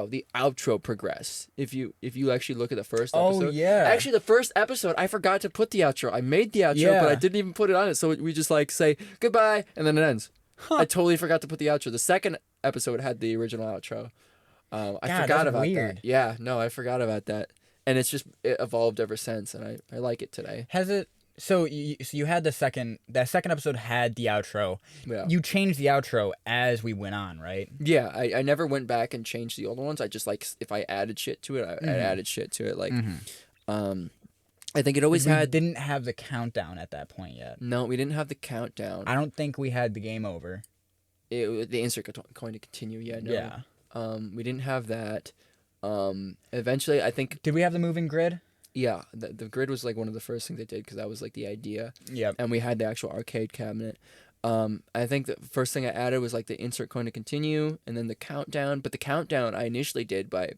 the outro progressed. If you actually look at the first episode. Oh, yeah. Actually, the first episode, I forgot to put the outro. I made the outro, but I didn't even put it on it. So we just like say goodbye, and then it ends. Huh. I totally forgot to put the outro. The second episode had the original outro. I forgot about that. Yeah, no, I forgot about that. And it evolved ever since, and I like it today. Has it? So you had that second episode had the outro. Yeah. You changed the outro as we went on, right? Yeah, I never went back and changed the older ones. I just like if I added shit to it, I added shit to it. Like, I think it always had. Didn't have the countdown at that point yet. No, we didn't have the countdown. I don't think we had the game over. The insert going to continue. Yeah, no. Yeah. We didn't have that. Eventually, I think. Did we have the moving grid? Yeah, the grid was like one of the first things they did because that was like the idea. Yeah. And we had the actual arcade cabinet. I think the first thing I added was like the insert going to continue and then the countdown. But the countdown I initially did by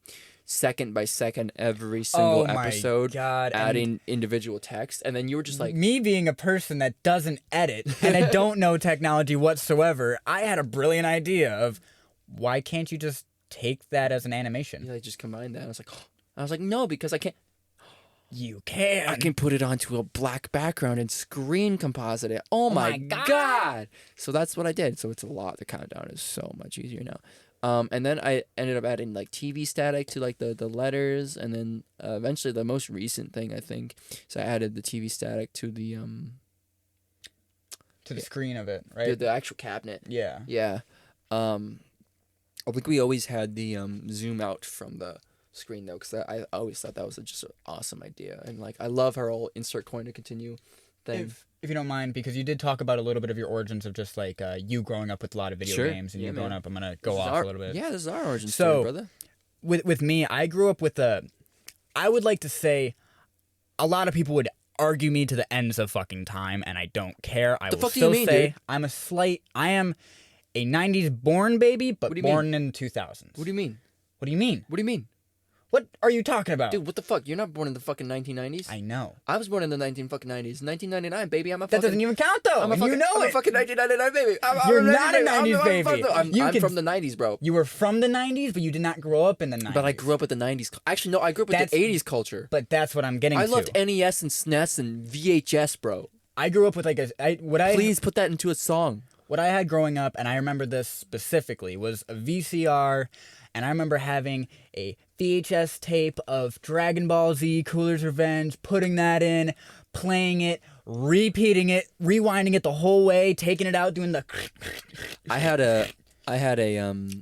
second every single episode, God. adding individual text. And then you were just like... Me being a person that doesn't edit and I don't know technology whatsoever, I had a brilliant idea of why can't you just take that as an animation? Yeah, I just combined that. I was like, no, because I can't... You can. I can put it onto a black background and screen composite it. Oh my God. So that's what I did. So it's a lot. The countdown is so much easier now. And then I ended up adding like TV static to like the letters. And then eventually the most recent thing, I think, is I added the TV static to the... to the screen of it, right? The actual cabinet. Yeah. Yeah. I think we always had the zoom out from the screen though, because I always thought that was just an awesome idea, and like I love her whole insert coin to continue thing. If you don't mind, because you did talk about a little bit of your origins of just like you growing up with a lot of video games and you growing up. I'm gonna go off a little bit. Yeah, this is our origin story, brother. With me, I grew up with I would like to say, a lot of people would argue me to the ends of fucking time, and I don't care. I will still say dude? I am a 90s born baby, but born in the 2000s. What do you mean? What do you mean? What do you mean? What are you talking about? Dude, what the fuck? You're not born in the fucking 1990s. I know. I was born in the 1990s. 1999, baby. I'm a that fucking... That doesn't even count, though. I'm a fucking 1999 baby. You're not a 90s baby. I'm from the 90s, bro. You were from the 90s, but you did not grow up in the 90s. But I grew up with the 90s. Actually, no, I grew up with the 80s culture. But that's what I'm getting to. I loved NES and SNES and VHS, bro. I grew up with like Please put that into a song. What I had growing up, and I remember this specifically, was a VCR, and I remember having a VHS tape of Dragon Ball Z, Cooler's Revenge, putting that in, playing it, repeating it, rewinding it the whole way, taking it out, doing the... I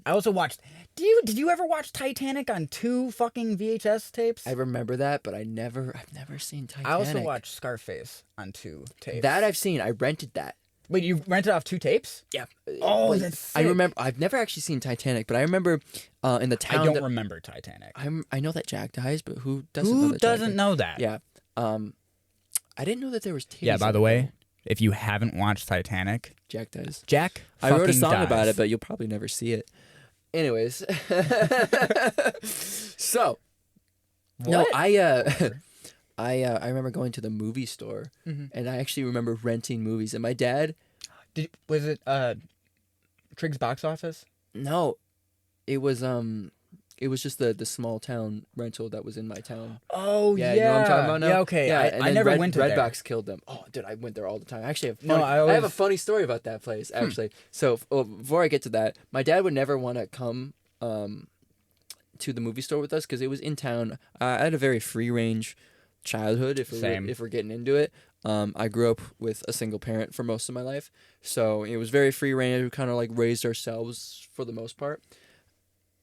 also watched... Did you ever watch Titanic on 2 fucking VHS tapes? I remember that, but I've never seen Titanic. I also watched Scarface on 2 tapes. That I've seen. I rented that. Wait, you rented off 2 tapes? Yeah. Oh, that's sick. I remember. I've never actually seen Titanic, but I remember in the town. I don't remember Titanic. I know that Jack dies, but who doesn't? Who doesn't know that? Yeah. I didn't know that there was titties. Yeah. By the way, if you haven't watched Titanic, Jack dies. Jack. I wrote a song dies. about it, but you'll probably never see it. Anyways, so What? no, I remember going to the movie store, and I actually remember renting movies. And my dad, Was it Triggs Box Office? no, it was just the small town rental that was in my town. Oh Yeah, you know what I'm talking about now? Yeah, okay. Yeah, I never went to there. Redbox killed them. Oh, dude, I went there all the time. Actually, I have a funny story about that place, actually. So, before I get to that, my dad would never want to come to the movie store with us because it was in town. I had a very free-range childhood, if we're getting into it. I grew up with a single parent for most of my life, so it was very free-range. We kind of like raised ourselves for the most part.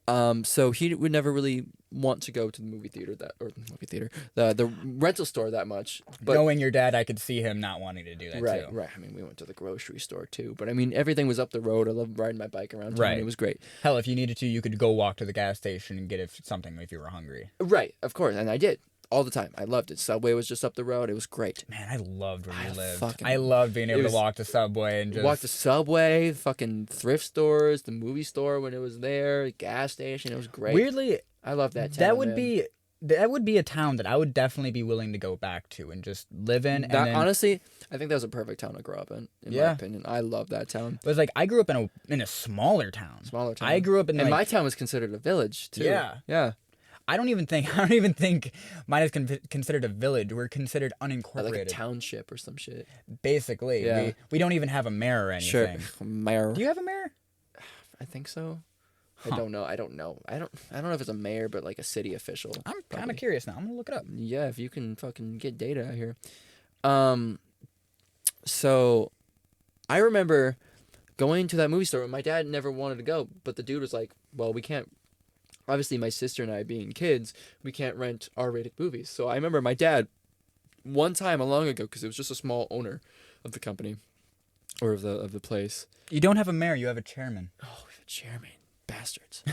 So he would never really want to go to the the rental store that much. But knowing your dad, I could see him not wanting to do that right, too. Right. I mean, we went to the grocery store too, but I mean, everything was up the road. I loved riding my bike around town. Right. It was great. Hell, if you needed to, you could go walk to the gas station and get something if you were hungry. Right, of course, and I did all the time. I loved it. Subway was just up the road. It was great. Man, I loved where you lived. fucking- I loved being able to walk to Subway and just Walk to Subway, fucking thrift stores, the movie store when it was there, the gas station. It was great. Weirdly, I love that town. that would be a town that I would definitely be willing to go back to and just live in. And then, honestly, I think that was a perfect town to grow up in my opinion. I love that town. it was like I grew up in a smaller town. Smaller town. I grew up in and like, my town was considered a village too. Yeah. Yeah. I don't even think mine is considered a village. We're considered unincorporated. Like a township or some shit. Basically, Yeah. we don't even have a mayor or anything. Sure. Mayor. Do you have a mayor? I think so. I don't know. I don't know if it's a mayor, but like a city official. I'm kind probably. of curious now. I'm gonna look it up. Yeah, if you can fucking get data out here. So I remember going to that movie store. My dad never wanted to go, but the dude was like, well, we can't. Obviously, my sister and I being kids, we can't rent R-rated movies. So I remember my dad, one time long ago, because it was just a small owner of the company, or of the place. You don't have a mayor. You have a chairman. Oh, we have a chairman. Bastards.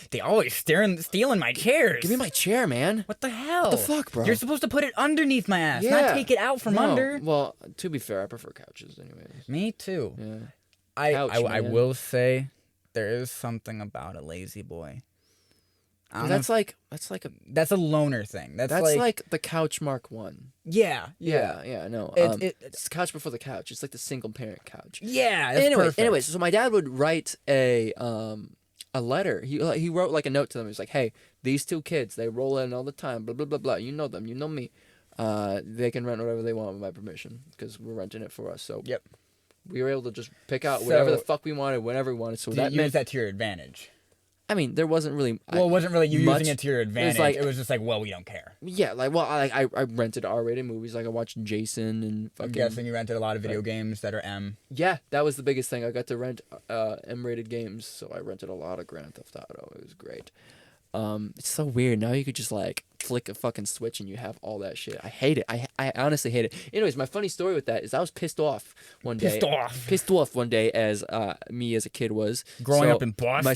They always stealing my chairs. Give me my chair, man. What the hell? What the fuck, bro? You're supposed to put it underneath my ass, not take it out from under. Well, to be fair, I prefer couches anyways. Me too. Yeah. I will say there is something about a lazy boy. That's like that's a loner thing. That's like the couch Mark 1. Yeah. No. It's the couch before the couch. It's like the single parent couch. Yeah. That's perfect. Anyways, so my dad would write a letter. He wrote like a note to them. He's like, "Hey, these 2 kids, they roll in all the time. Blah blah blah blah. You know them. You know me. They can rent whatever they want with my permission because we're renting it for us." So yep. We were able to just pick out whatever the fuck we wanted, whenever we wanted. So that use meant that to your advantage. I mean, there wasn't really. Well, it wasn't really you using it to your advantage. It was just like, well, we don't care. Yeah, like, well, I rented R-rated movies. Like, I watched Jason and fucking. I'm guessing you rented a lot of video games that are M. Yeah, that was the biggest thing. I got to rent M-rated games, so I rented a lot of Grand Theft Auto. It was great. It's so weird. Now you could just like flick a fucking switch and you have all that shit. I hate it. I honestly hate it. Anyways, my funny story with that is I was pissed off one day. Pissed off one day as me as a kid was. Growing up in Boston. My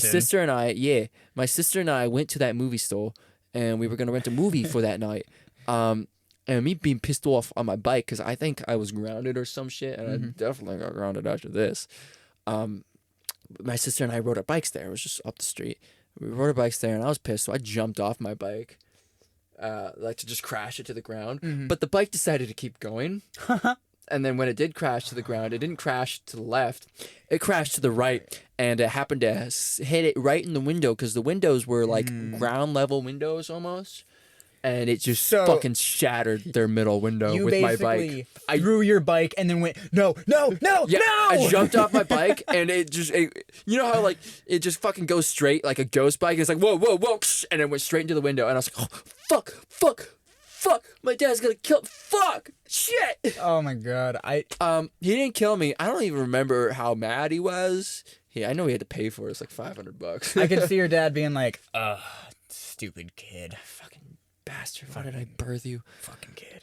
sister and I went to that movie store and we were going to rent a movie for that night. And me being pissed off on my bike because I think I was grounded or some shit, and I definitely got grounded after this. My sister and I rode our bikes there. It was just up the street. We rode our bikes there, and I was pissed, so I jumped off my bike, like to just crash it to the ground. But the bike decided to keep going. And then when it did crash to the ground, it didn't crash to the left. It crashed to the right, and it happened to hit it right in the window because the windows were like ground level windows almost. And it just fucking shattered their middle window with my bike. I threw your bike and then went, no. I jumped off my bike and you know how like it just fucking goes straight like a ghost bike. It's like, whoa, and it went straight into the window. And I was like, oh, fuck, my dad's gonna kill, fuck, shit. Oh my God. He didn't kill me. I don't even remember how mad he was. I know he had to pay for it. It's like $500. I can see your dad being like, stupid kid. Fucking bastard. Why did I birth you? Fucking kid.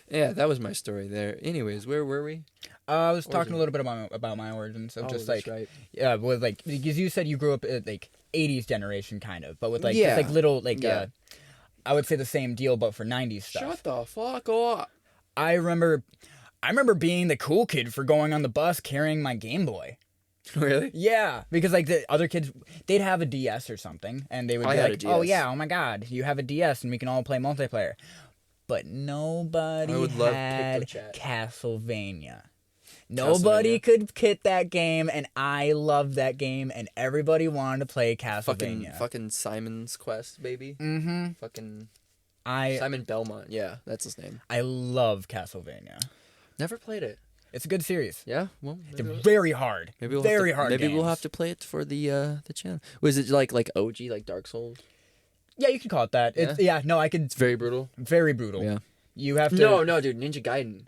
Yeah, that was my story there. Anyways, where were we? I was talking a little bit about my origins. So just like, right. yeah, with like, because you said you grew up at like 80s generation kind of, but with like, just like little, like, I would say the same deal, but for 90s stuff. Shut the fuck up. I remember being the cool kid for going on the bus carrying my Game Boy. Really? Yeah, because like the other kids, they'd have a DS or something, and they would be like, "Oh yeah, oh my God, you have a DS, and we can all play multiplayer." But nobody had Castlevania. Nobody could hit that game, and I loved that game, and everybody wanted to play Castlevania. Fucking Simon's Quest, baby. Mm-hmm. Fucking Simon Belmont. Yeah, that's his name. I love Castlevania. Never played it. It's a good series. Yeah, well, it's very hard. Maybe we'll have to play it for the channel. Was it like OG, like Dark Souls? Yeah, you could call it that. Yeah? I could. It's very brutal. Very brutal. Yeah. You have to. No, dude. Ninja Gaiden.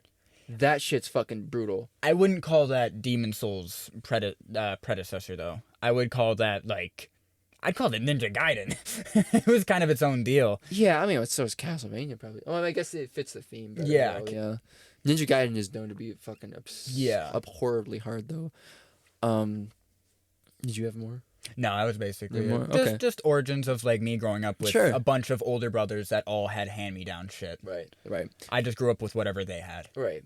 That shit's fucking brutal. I wouldn't call that Demon Souls predecessor though. I would call that like. I'd call it Ninja Gaiden. It was kind of its own deal. Yeah, I mean, so is Castlevania probably. Oh, I guess it fits the theme better. Yeah. Though, yeah. Ninja Gaiden is known to be fucking horribly hard though. Did you have more? No, that was basically it. Okay. Just origins of like me growing up with a bunch of older brothers that all had hand-me-down shit. Right. I just grew up with whatever they had. Right.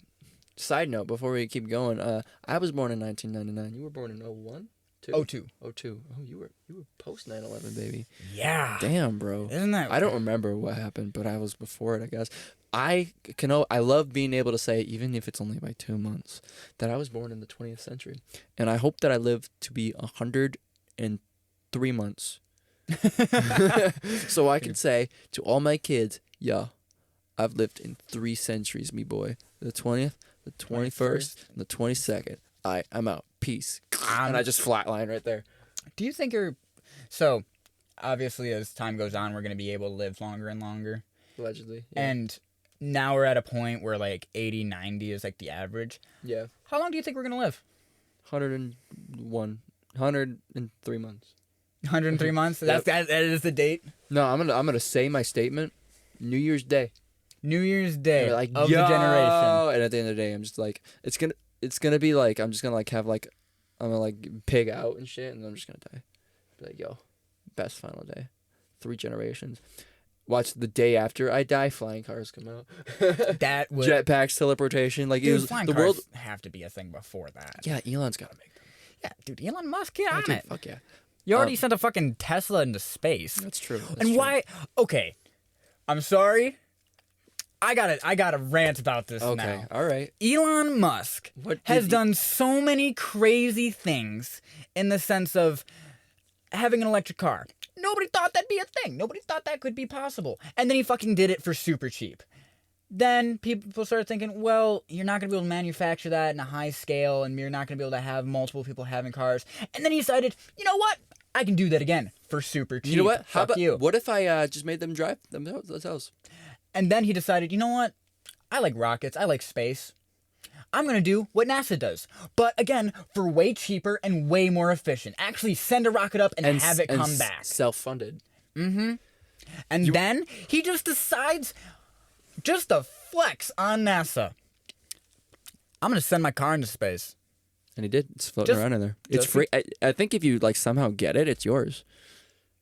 Side note, before we keep going, I was born in 1999. You were born in 01? 02. Oh, you were post 9/11, baby. Yeah. Damn, bro. Isn't that? I don't remember what happened, but I was before it, I guess. I love being able to say, even if it's only by 2 months, that I was born in the 20th century, and I hope that I live to be 103 months, so I can say to all my kids, yeah, I've lived in 3 centuries, me boy. The 20th, the 21st, and the 22nd. I'm out. Peace. And I just flatline right there. Do you think so obviously as time goes on, we're going to be able to live longer and longer. Allegedly. Yeah. And now we're at a point where like 80, 90 is like the average. Yeah. How long do you think we're going to live? 103 months. 103 months? That is the date? No, I'm gonna say my statement. New Year's Day. New Year's Day like, of the generation. And at the end of the day, I'm just like, it's gonna be like, I'm just gonna like have like, I'm gonna like pig out and shit, and I'm just gonna die. Be like, yo, best final day. 3 generations. Watch the day after I die, flying cars come out. That would jetpacks, teleportation, like dude, it was flying the cars world have to be a thing before that. Yeah, Elon's gotta make them. Yeah, dude, Elon Musk, get on it. Fuck yeah. You already sent a fucking Tesla into space. That's true. Why? Okay, I'm sorry. I gotta rant about this now. Okay, all right. Elon Musk has done so many crazy things in the sense of having an electric car. Nobody thought that'd be a thing. Nobody thought that could be possible. And then he fucking did it for super cheap. Then people started thinking, well, you're not going to be able to manufacture that in a high scale, and you're not going to be able to have multiple people having cars. And then he decided, you know what? I can do that again for super cheap. You know what? Fuck you. What if I just made them drive themselves? And then he decided, you know what? I like rockets. I like space. I'm going to do what NASA does. But again, for way cheaper and way more efficient. Actually send a rocket up and have it come back. Self-funded. Mm-hmm. And then he just decides, just to flex on NASA, I'm going to send my car into space. And he did. It's floating around in there. It's free. I think if you like somehow get it, it's yours.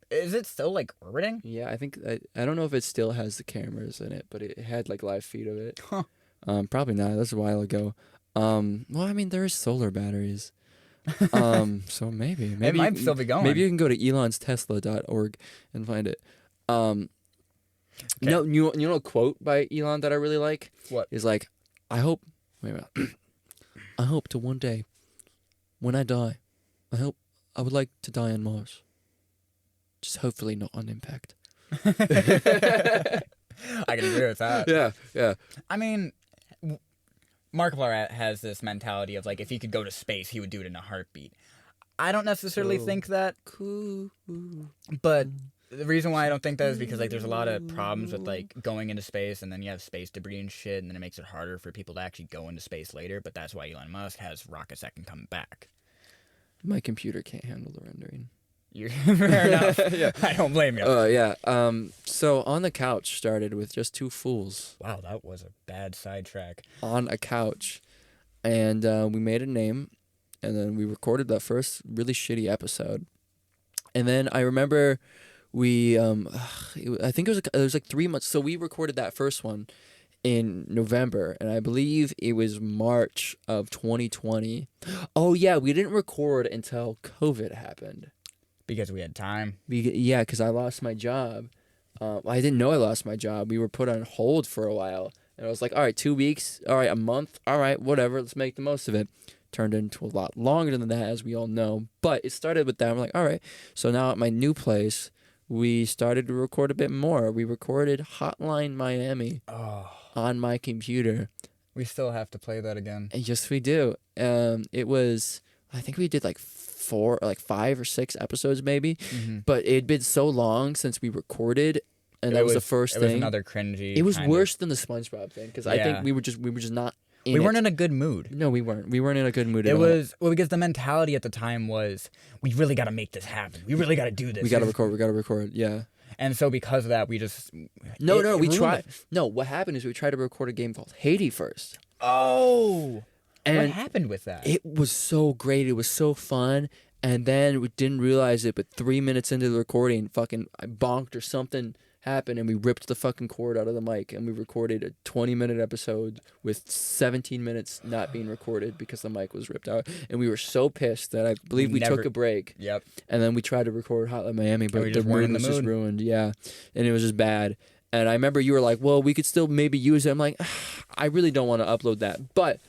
Is it still like orbiting? Yeah, I think I don't know if it still has the cameras in it, but it had like live feed of it. Huh. Probably not. That's a while ago. Well, I mean, there is solar batteries. So maybe it might still be going. Maybe you can go to elonstesla.org and find it. Okay. No, you know a quote by Elon that I really like? What? Is like, I hope I hope to one day when I die, I would like to die on Mars. Just hopefully not on impact. I can agree with that. Yeah. I mean, Markiplier has this mentality of like, if he could go to space, he would do it in a heartbeat. I don't necessarily think that. Cool. But the reason why I don't think that is because like there's a lot of problems with like going into space, and then you have space debris and shit, and then it makes it harder for people to actually go into space later. But that's why Elon Musk has rockets that can come back. My computer can't handle the rendering. Fair enough. Yeah. I don't blame you. Yeah. So On the Couch started with just two fools. Wow, that was a bad sidetrack. On a couch. And we made a name, and then we recorded that first really shitty episode. And then I remember we, I think it was like 3 months. So we recorded that first one in November, and I believe it was March of 2020. Oh yeah, we didn't record until COVID happened. Because we had time. Yeah, because I lost my job. I didn't know I lost my job. We were put on hold for a while, and I was like, all right, 2 weeks, all right, a month, all right, whatever, let's make the most of it. Turned into a lot longer than that, as we all know. But it started with that. I'm like, all right. So now at my new place, we started to record a bit more. We recorded Hotline Miami on my computer. We still have to play that again. And yes, we do. It was, I think we did like 5 or 6 episodes maybe. Mm-hmm. But it had been so long since we recorded. And that was the first thing. It was another cringy. It was worse than the SpongeBob thing. Because I think we were just not. We weren't in a good mood. No, we weren't. We weren't in a good mood at all. It was, well, because the mentality at the time was, we really got to make this happen. We really got to do this. We got to record, yeah. And so because of that, we just... we tried... No, what happened is we tried to record a game called Haiti first. Oh! And what happened with that? It was so great. It was so fun. And then we didn't realize it, but 3 minutes into the recording, I bonked or something happened, and we ripped the fucking cord out of the mic, and we recorded a 20-minute episode with 17 minutes not being recorded because the mic was ripped out. And we were so pissed that I believe we took a break. Yep. And then we tried to record Hotline Miami, but the mood was just ruined. Yeah. And it was just bad. And I remember you were like, well, we could still maybe use it. I'm like, I really don't want to upload that. But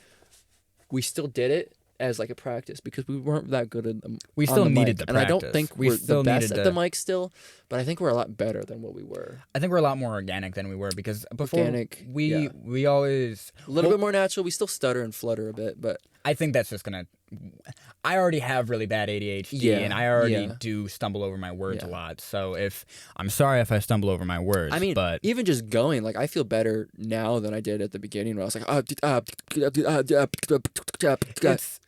we still did it as like a practice because we weren't that good at them. We still needed the practice. And I don't think we're the best at the mic still, but I think we're a lot better than what we were. I think we're a lot more organic than we were because before we always... A little bit more natural. We still stutter and flutter a bit, but... I think that's just going to... I already have really bad ADHD, and I already do stumble over my words a lot. So I'm sorry if I stumble over my words. I mean, but even just going, like I feel better now than I did at the beginning when I was like,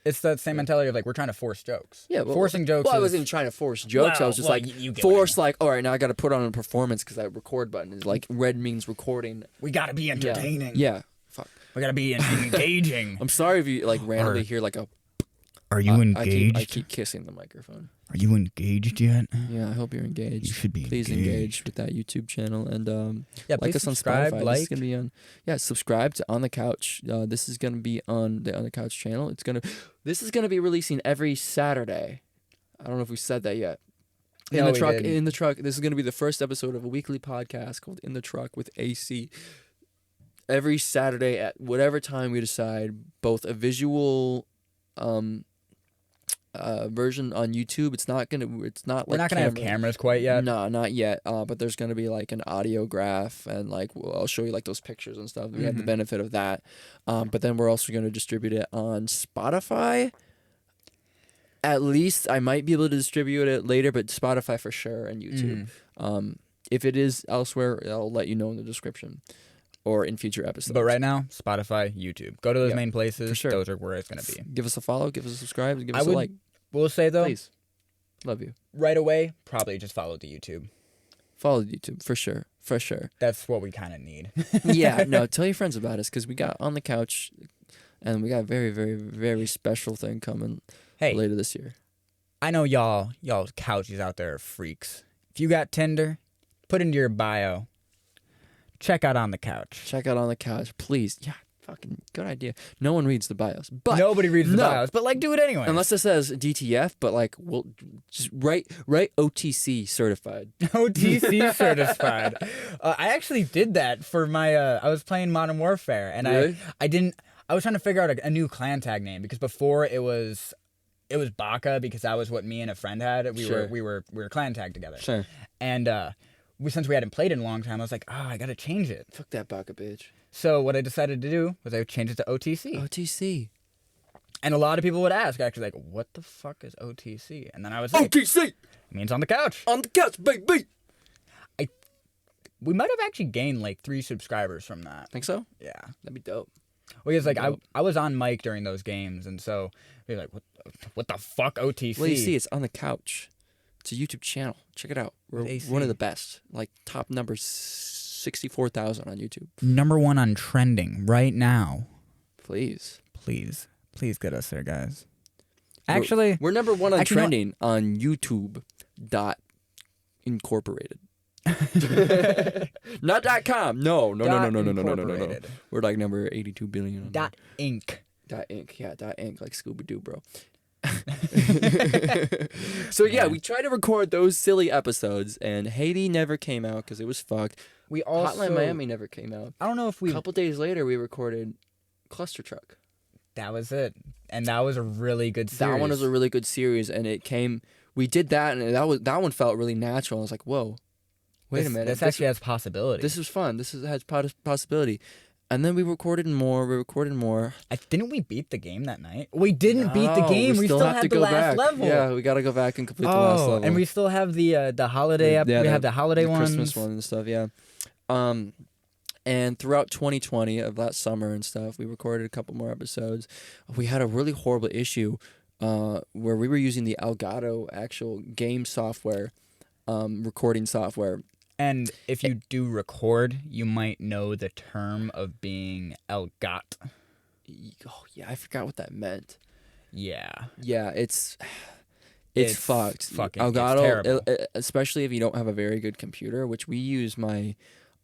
it's that same mentality of like we're trying to force jokes. Yeah, well, forcing jokes. Well, I wasn't trying to force jokes. I was just force like, all right, now I got to put on a performance because that record button is like red means recording. We got to be entertaining. Yeah. Fuck. We got to be engaging. I'm sorry if you like randomly hear like a. Are you engaged? I keep kissing the microphone. Are you engaged yet? Yeah, I hope you're engaged. You should be Please engage with that YouTube channel and like us on Spotify. This is gonna be on. Yeah, subscribe to On the Couch. This is gonna be on the On the Couch channel. This is gonna be releasing every Saturday. I don't know if we said that yet. In the truck. This is gonna be the first episode of a weekly podcast called In the Truck with AC. Every Saturday at whatever time we decide, both a visual version on YouTube. We're not gonna have cameras quite yet. No, not yet. But there's gonna be like an audiograph and like I'll show you like those pictures and stuff. We have the benefit of that. But then we're also gonna distribute it on Spotify. At least I might be able to distribute it later, but Spotify for sure and YouTube. If it is elsewhere, I'll let you know in the description. Or in future episodes. But right now, Spotify, YouTube. Go to those main places. For sure. Those are where it's going to be. Give us a follow, give us a subscribe, and give us a like. We'll say, though. Please. Love you. Right away, probably just follow the YouTube. Follow the YouTube, for sure. For sure. That's what we kind of need. Yeah, no, tell your friends about us, because we got On the Couch, and we got a very, very, very special thing coming later this year. I know y'all couches out there are freaks. If you got Tinder, put into your bio. Check out On the Couch. Check out On the Couch, please. Yeah, fucking good idea. No one reads the bios, but nobody reads the bios, but like do it anyway. Unless it says DTF, but like we'll just write OTC certified. OTC certified. I actually did that for my. I was playing Modern Warfare, and really? I was trying to figure out a new clan tag name because before it was Baka because that was what me and a friend had. We were clan tagged together. Sure. And since we hadn't played in a long time, I was like, I gotta change it. Fuck that Baka bitch. So what I decided to do was I would change it to OTC. OTC. And a lot of people would ask, actually, like, what the fuck is OTC? And then I was like, OTC! It means on the couch. On the couch, baby! We might have actually gained like 3 subscribers from that. Think so? Yeah. That'd be dope. Well, because like I was on mic during those games, and so we were like, what the fuck OTC? Well, you see, it's On the Couch. It's a YouTube channel. Check it out. We're one of the best. Like top number 64,000 on YouTube. Number 1 on trending right now. Please get us there, guys. Actually, we're number 1 on trending on YouTube .incorporated. Not .com. No. We're like number 82 billion. .inc. .inc. Yeah, .inc like Scooby Doo, bro. So yeah, we tried to record those silly episodes, and Haiti never came out because it was fucked. We also Hotline Miami never came out. I don't know if we. A couple days later, we recorded Cluster Truck. That was it, and that was a really good series. That one was a really good series, and it came. We did that, and that one felt really natural. I was like, whoa, wait a minute, this actually has possibility. This is fun. This has possibility. And then we recorded more. Didn't we beat the game that night? We didn't beat the game. We still have had to the go last back. level. Yeah, we got to go back and complete the last level. And we still have the holiday. We have the holiday ones, Christmas one and stuff. Yeah. And throughout 2020 of that summer and stuff, we recorded a couple more episodes. We had a really horrible issue where we were using the Elgato actual game software, recording software. And if you do record, you might know the term of being Elgat. Oh, yeah, I forgot what that meant. Yeah. Yeah, it's fucked. Fucking Elgato, especially if you don't have a very good computer, which we use my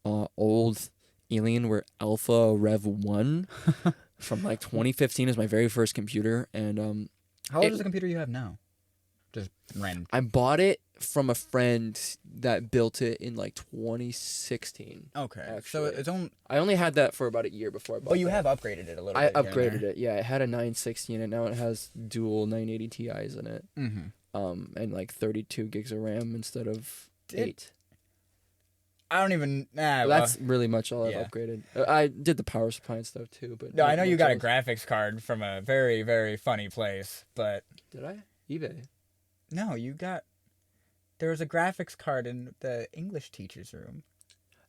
old Alienware Alpha Rev 1 from like 2015 is my very first computer. And how old is the computer you have now? Just random. I bought it from a friend that built it in like 2016. Okay. Actually. So it's only. I only had that for about a year before I bought it. Oh, you have upgraded it a little bit. I upgraded it. Yeah, it had a 960 in it. Now it has dual 980 Ti's in it. Mm-hmm. And like 32 gigs of RAM instead of 8. I don't even. That's really much all I've upgraded. I did the power supply and stuff too, but no, I know you got a graphics card from a very, very funny place, but did I? eBay. No, you got. There was a graphics card in the English teacher's room.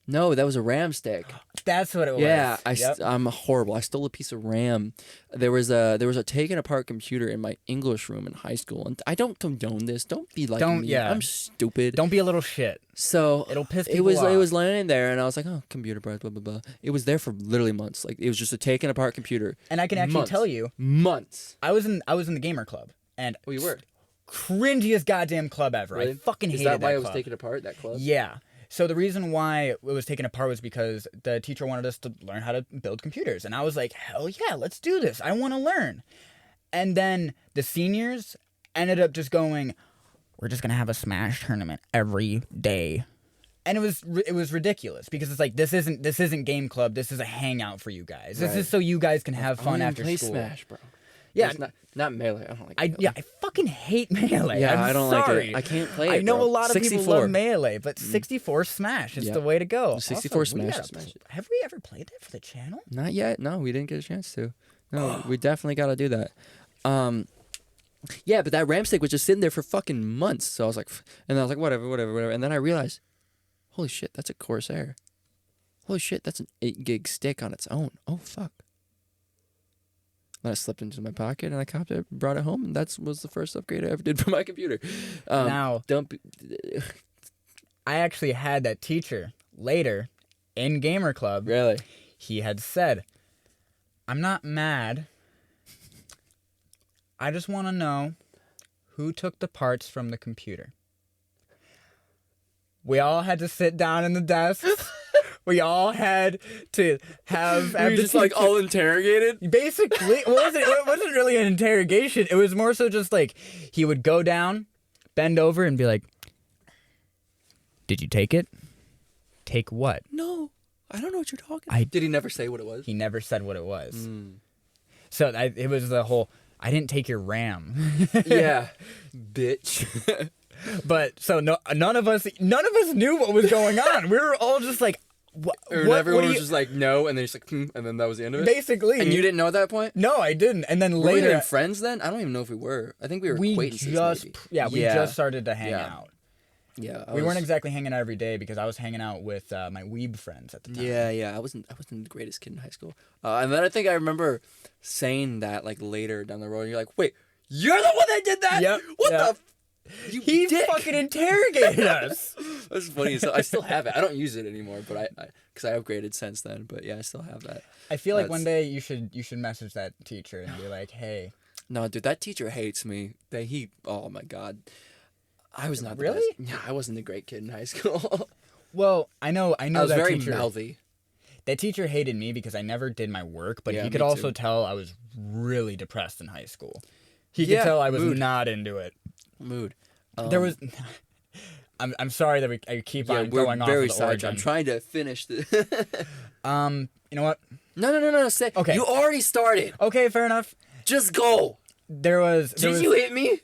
No, that was a RAM stick. That's what it was. Yeah, I'm horrible. I stole a piece of RAM. There was a taken apart computer in my English room in high school, and I don't condone this. Don't be like me. Yeah. I'm stupid. Don't be a little shit. So it'll piss people off. It was laying there, and I was like, oh, computer parts, blah blah blah. It was there for literally months. Like it was just a taken apart computer. And I can actually tell you, months. I was in the gamer club, and oh, you were cringiest goddamn club ever. Really? I fucking hated that. Is that why club. It was taken apart? That club? Yeah. So the reason why it was taken apart was because the teacher wanted us to learn how to build computers. And I was like, hell yeah, let's do this. I want to learn. And then the seniors ended up just going, we're just going to have a Smash tournament every day. And it was ridiculous because it's like, this isn't game club. This is a hangout for you guys. This is so you guys can have fun after school. Smash, bro. Yeah, not Melee. I don't like Melee. I fucking hate Melee. Yeah, I don't sorry. like it. I can't play it. I know bro. a lot of 64. people love Melee, but 64 Smash is the way to go. 64 also, Smash. Have we ever played that for the channel? Not yet. No, we didn't get a chance to. No, we definitely got to do that. Yeah, but that RAM stick was just sitting there for fucking months. So I was like, whatever. And then I realized, holy shit, that's a Corsair. Holy shit, that's an 8 gig stick on its own. Oh fuck. Then I slipped into my pocket and I copped it, brought it home, and that was the first upgrade I ever did for my computer. Now, I actually had that teacher later in Gamer Club. Really? He had said, I'm not mad. I just want to know who took the parts from the computer. We all had to sit down in the desks. We all had to have. Were you just like all interrogated? Basically, it wasn't really an interrogation. It was more so just like he would go down, bend over, and be like, "Did you take it? Take what?" No, I don't know what you're talking about. Did he never say what it was? He never said what it was. So it was the whole. I didn't take your RAM. Yeah, bitch. But so none of us knew what was going on. We were all just like. Everyone was just like, no, and then just like, and then that was the end of it? Basically. And you didn't know at that point? No, I didn't. And then later... Were we even friends then? I don't even know if we were. I think we were acquaintances, maybe. We just started to hang out. Yeah. We weren't exactly hanging out every day because I was hanging out with my weeb friends at the time. Yeah. I wasn't the greatest kid in high school. And then I think I remember saying that like later down the road. And you're like, wait, you're the one that did that? Yep. What the... He fucking interrogated us. That's funny. So I still have it. I don't use it anymore, but because I upgraded since then. But yeah, I still have that. I feel like one day you should message that teacher and be like, hey. No, dude, that teacher hates me. Oh my god, I was not the really. Best. Yeah, I wasn't a great kid in high school. Well, I know. I was that very teacher. mouthy. That teacher hated me because I never did my work, but he could also tell I was really depressed in high school. He could tell I was not into it. Mood. There was. I'm sorry that I keep on going off of the origin. I'm trying to finish the. You know what? No. Say. Okay. You already started. Okay, fair enough. Just go. Did you hit me?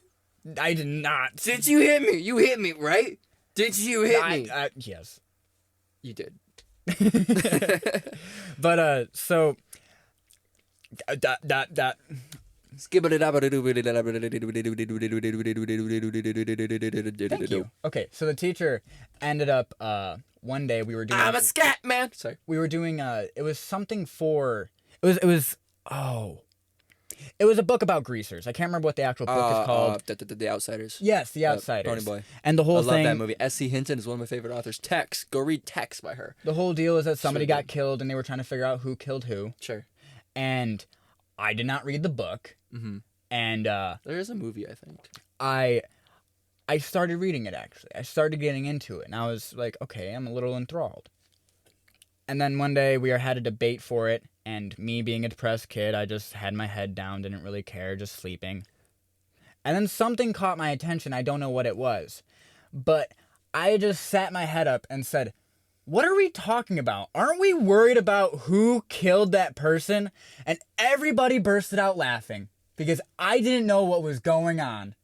I did not. Did you hit me? You hit me, right? Did you hit me? Yes. You did. But so that skip it up. Thank you. Okay, so the teacher ended up one day we were doing I'm a scat man. Sorry. We were doing it was something for it was it was a book about greasers. I can't remember what the actual book is called. The Outsiders. Yes, The Outsiders. Pony Boy. And the whole thing. I love that movie. S.C. Hinton is one of my favorite authors. Tex. Go read Tex by her. The whole deal is that somebody got killed and they were trying to figure out who killed who. Sure. And I did not read the book. Mm-hmm. And there is a movie, I think. I started reading it, actually. I started getting into it. And I was like, okay, I'm a little enthralled. And then one day we had a debate for it. And me being a depressed kid, I just had my head down, didn't really care, just sleeping. And then something caught my attention. I don't know what it was. But I just sat my head up and said, what are we talking about? Aren't we worried about who killed that person? And everybody bursted out laughing because I didn't know what was going on.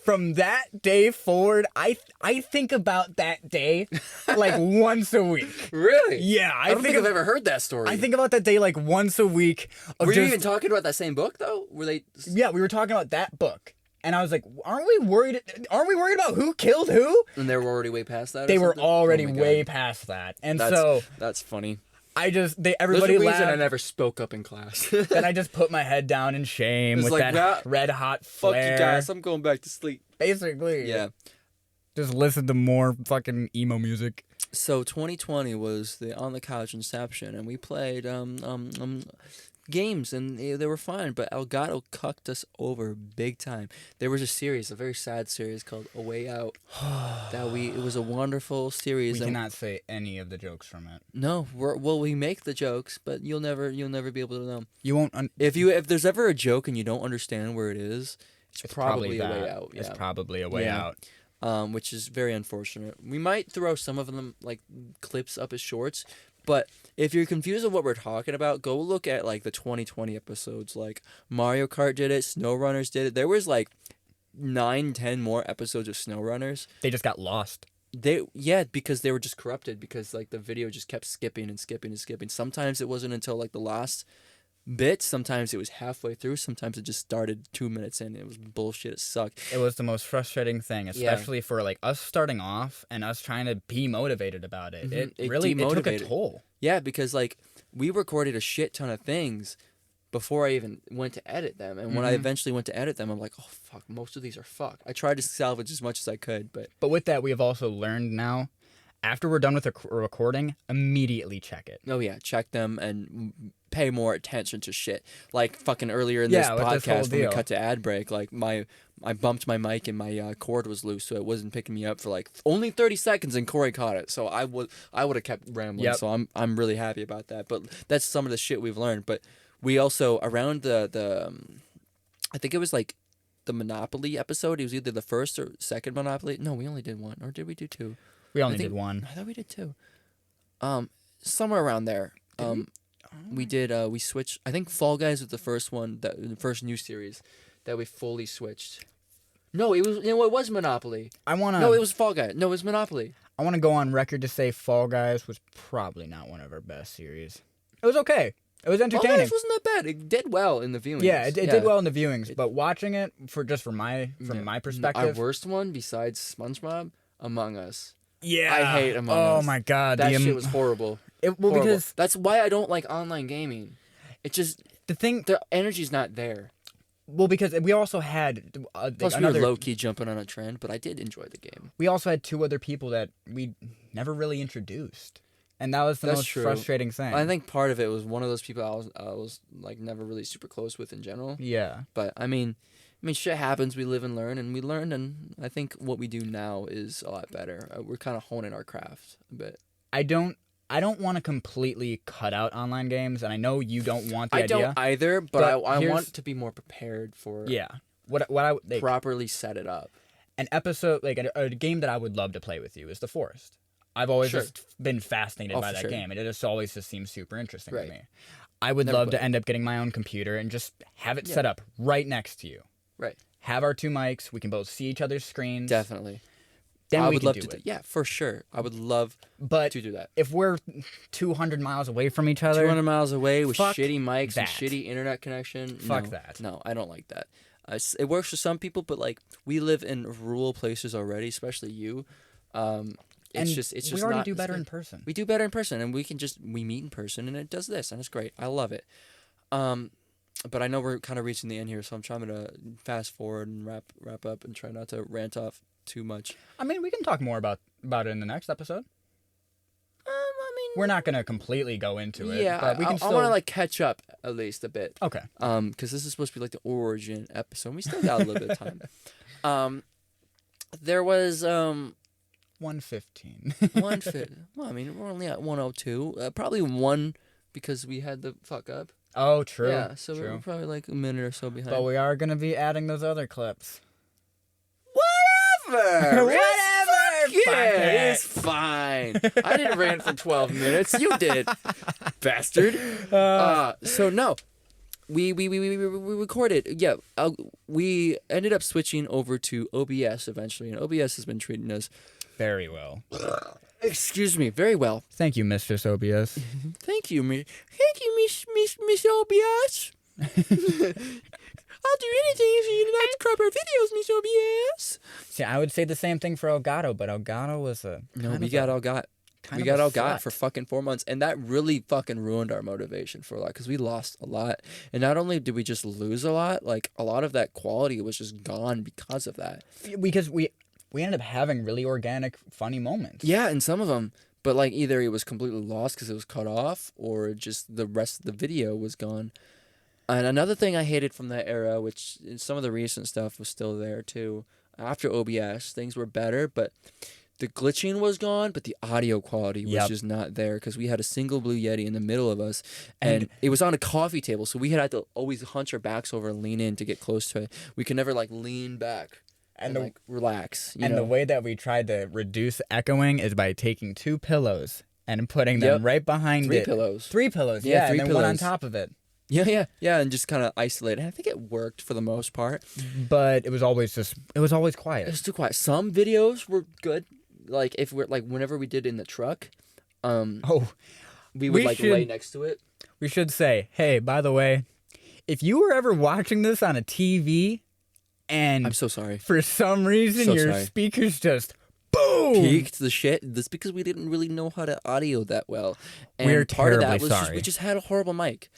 From that day forward, I think about that day like once a week. Really? Yeah. I don't think I've ever heard that story. I think about that day like once a week. Were you even talking about that same book, though? Were they? Yeah, we were talking about that book. And I was like, aren't we worried about who killed who? And they were already way past that? They were already way past that. And that's funny. Everybody There's a reason laughed. I never spoke up in class. Then I just put my head down in shame with like, that red hot flare. Fuck you guys, I'm going back to sleep. Basically. Yeah. Just listen to more fucking emo music. So 2020 was the On the Couch Inception, and we played games, and they were fun, but Elgato cucked us over big time. There was a very sad series called A Way Out. It was a wonderful series. We cannot say any of the jokes from it. No, we make the jokes, but you'll never be able to know. You won't. If there's ever a joke and you don't understand where it is, it's probably a way out. Yeah. It's probably a way out. Which is very unfortunate. We might throw some of them like clips up as shorts. But if you're confused on what we're talking about, go look at like the 2020 episodes. Like Mario Kart did it, SnowRunners did it. There was like 9-10 more episodes of SnowRunners. They just got lost. Because they were just corrupted because like the video just kept skipping and skipping and skipping. Sometimes it wasn't until like the last bit. Sometimes it was halfway through. Sometimes it just started 2 minutes in. It was bullshit. It sucked. It was the most frustrating thing, especially for like us starting off and us trying to be motivated about it. Mm-hmm. It took a toll. Yeah, because like we recorded a shit ton of things before I even went to edit them. And when I eventually went to edit them, I'm like, oh fuck, most of these are fuck. I tried to salvage as much as I could, but with that, we have also learned now, after we're done with a recording, immediately check it. Oh yeah, check them and pay more attention to shit. Like fucking earlier in this podcast when we cut to ad break, like I bumped my mic and my cord was loose, so it wasn't picking me up for like only 30 seconds, and Corey caught it. So I would have kept rambling. Yep. So I'm really happy about that. But that's some of the shit we've learned. But we also around the I think it was like the Monopoly episode. It was either the first or second Monopoly. No, we only did one, or did we do two? We only did one. I thought we did two. Somewhere around there. We switched. I think Fall Guys was the first one, the first new series that we fully switched. No, it was Monopoly. No, it was Fall Guys. No, it was Monopoly. I want to go on record to say Fall Guys was probably not one of our best series. It was okay. It was entertaining. Fall Guys wasn't that bad. It did well in the viewings. Yeah, it did well in the viewings. But watching it from my perspective, our worst one besides SpongeBob, Among Us. Yeah, I hate Among Us. Oh my god, that shit was horrible. Horrible. Because that's why I don't like online gaming. It just the energy's not there. Well, because we also had Plus, we were low-key jumping on a trend, but I did enjoy the game. We also had 2 other people that we never really introduced, and that was the most frustrating thing. I think part of it was one of those people I was like never really super close with in general. Yeah. But I mean, shit happens. We live and learn, and we learn, and I think what we do now is a lot better. We're kind of honing our craft a bit. I don't want to completely cut out online games, and I know you don't want the idea. I don't either, but I want to be more prepared for properly set it up. An episode, like a game that I would love to play with you is The Forest. I've always just been fascinated by that game, and it always seems super interesting to me. I would love to end up getting my own computer and just have it set up right next to you. Right. Have our 2 mics. We can both see each other's screens. Definitely. Then we can do it. Yeah, for sure. I would love to do that. If we're 200 miles away from each other... 200 miles away with shitty mics and shitty internet connection. Fuck that. No, I don't like that. It works for some people, but like we live in rural places already, especially you. It's just we already do better in person. We do better in person, and we meet in person, and it does this, and it's great. I love it. But I know we're kind of reaching the end here, so I'm trying to fast forward and wrap up and try not to rant off too much. I mean, we can talk more about it in the next episode. We're not gonna completely go into it. Yeah, but we can I want to like catch up at least a bit. Okay. Because this is supposed to be like the origin episode. We still got a little bit of time. There was 115. 150. Well, I mean, we're only at 102. Probably 1 because we had the fuck up. Oh, true. Yeah, so we're probably like a minute or so behind. But we are gonna be adding those other clips. Whatever. Yeah, it's fine. I didn't rant for 12 minutes. You did, bastard. So no, we recorded. Yeah, we ended up switching over to OBS eventually, and OBS has been treating us very well. Excuse me, very well. Thank you, Mistress OBS. Thank you, Miss OBS. I'll do anything if you'd like to crop our videos, Miss OBS. See, I would say the same thing for Elgato, but Elgato was we got Elgato for fucking 4 months, and that really fucking ruined our motivation for a lot, because we lost a lot. And not only did we just lose a lot, like a lot of that quality was just gone because of that. Because we ended up having really organic, funny moments. Yeah, and some of them. But like either it was completely lost because it was cut off, or just the rest of the video was gone. And another thing I hated from that era, which some of the recent stuff was still there too. After OBS, things were better, but the glitching was gone, but the audio quality was just not there, because we had a single Blue Yeti in the middle of us, and it was on a coffee table, so we had to always hunch our backs over and lean in to get close to it. We could never like lean back and like relax. You know? The way that we tried to reduce echoing is by taking 2 pillows and putting them right behind 3 pillows. 3 pillows, yeah, 3 and then pillows. one on top of it. Yeah, and just kind of isolate. And I think it worked for the most part. But it was always quiet. It was too quiet. Some videos were good. Like if we're like whenever we did in the truck, we would lay next to it. We should say, hey, by the way, if you were ever watching this on a TV, and I'm so sorry. For some reason, your speakers just boom peaked the shit. That's because we didn't really know how to audio that well. And we're part of terribly that was sorry. we just had a horrible mic.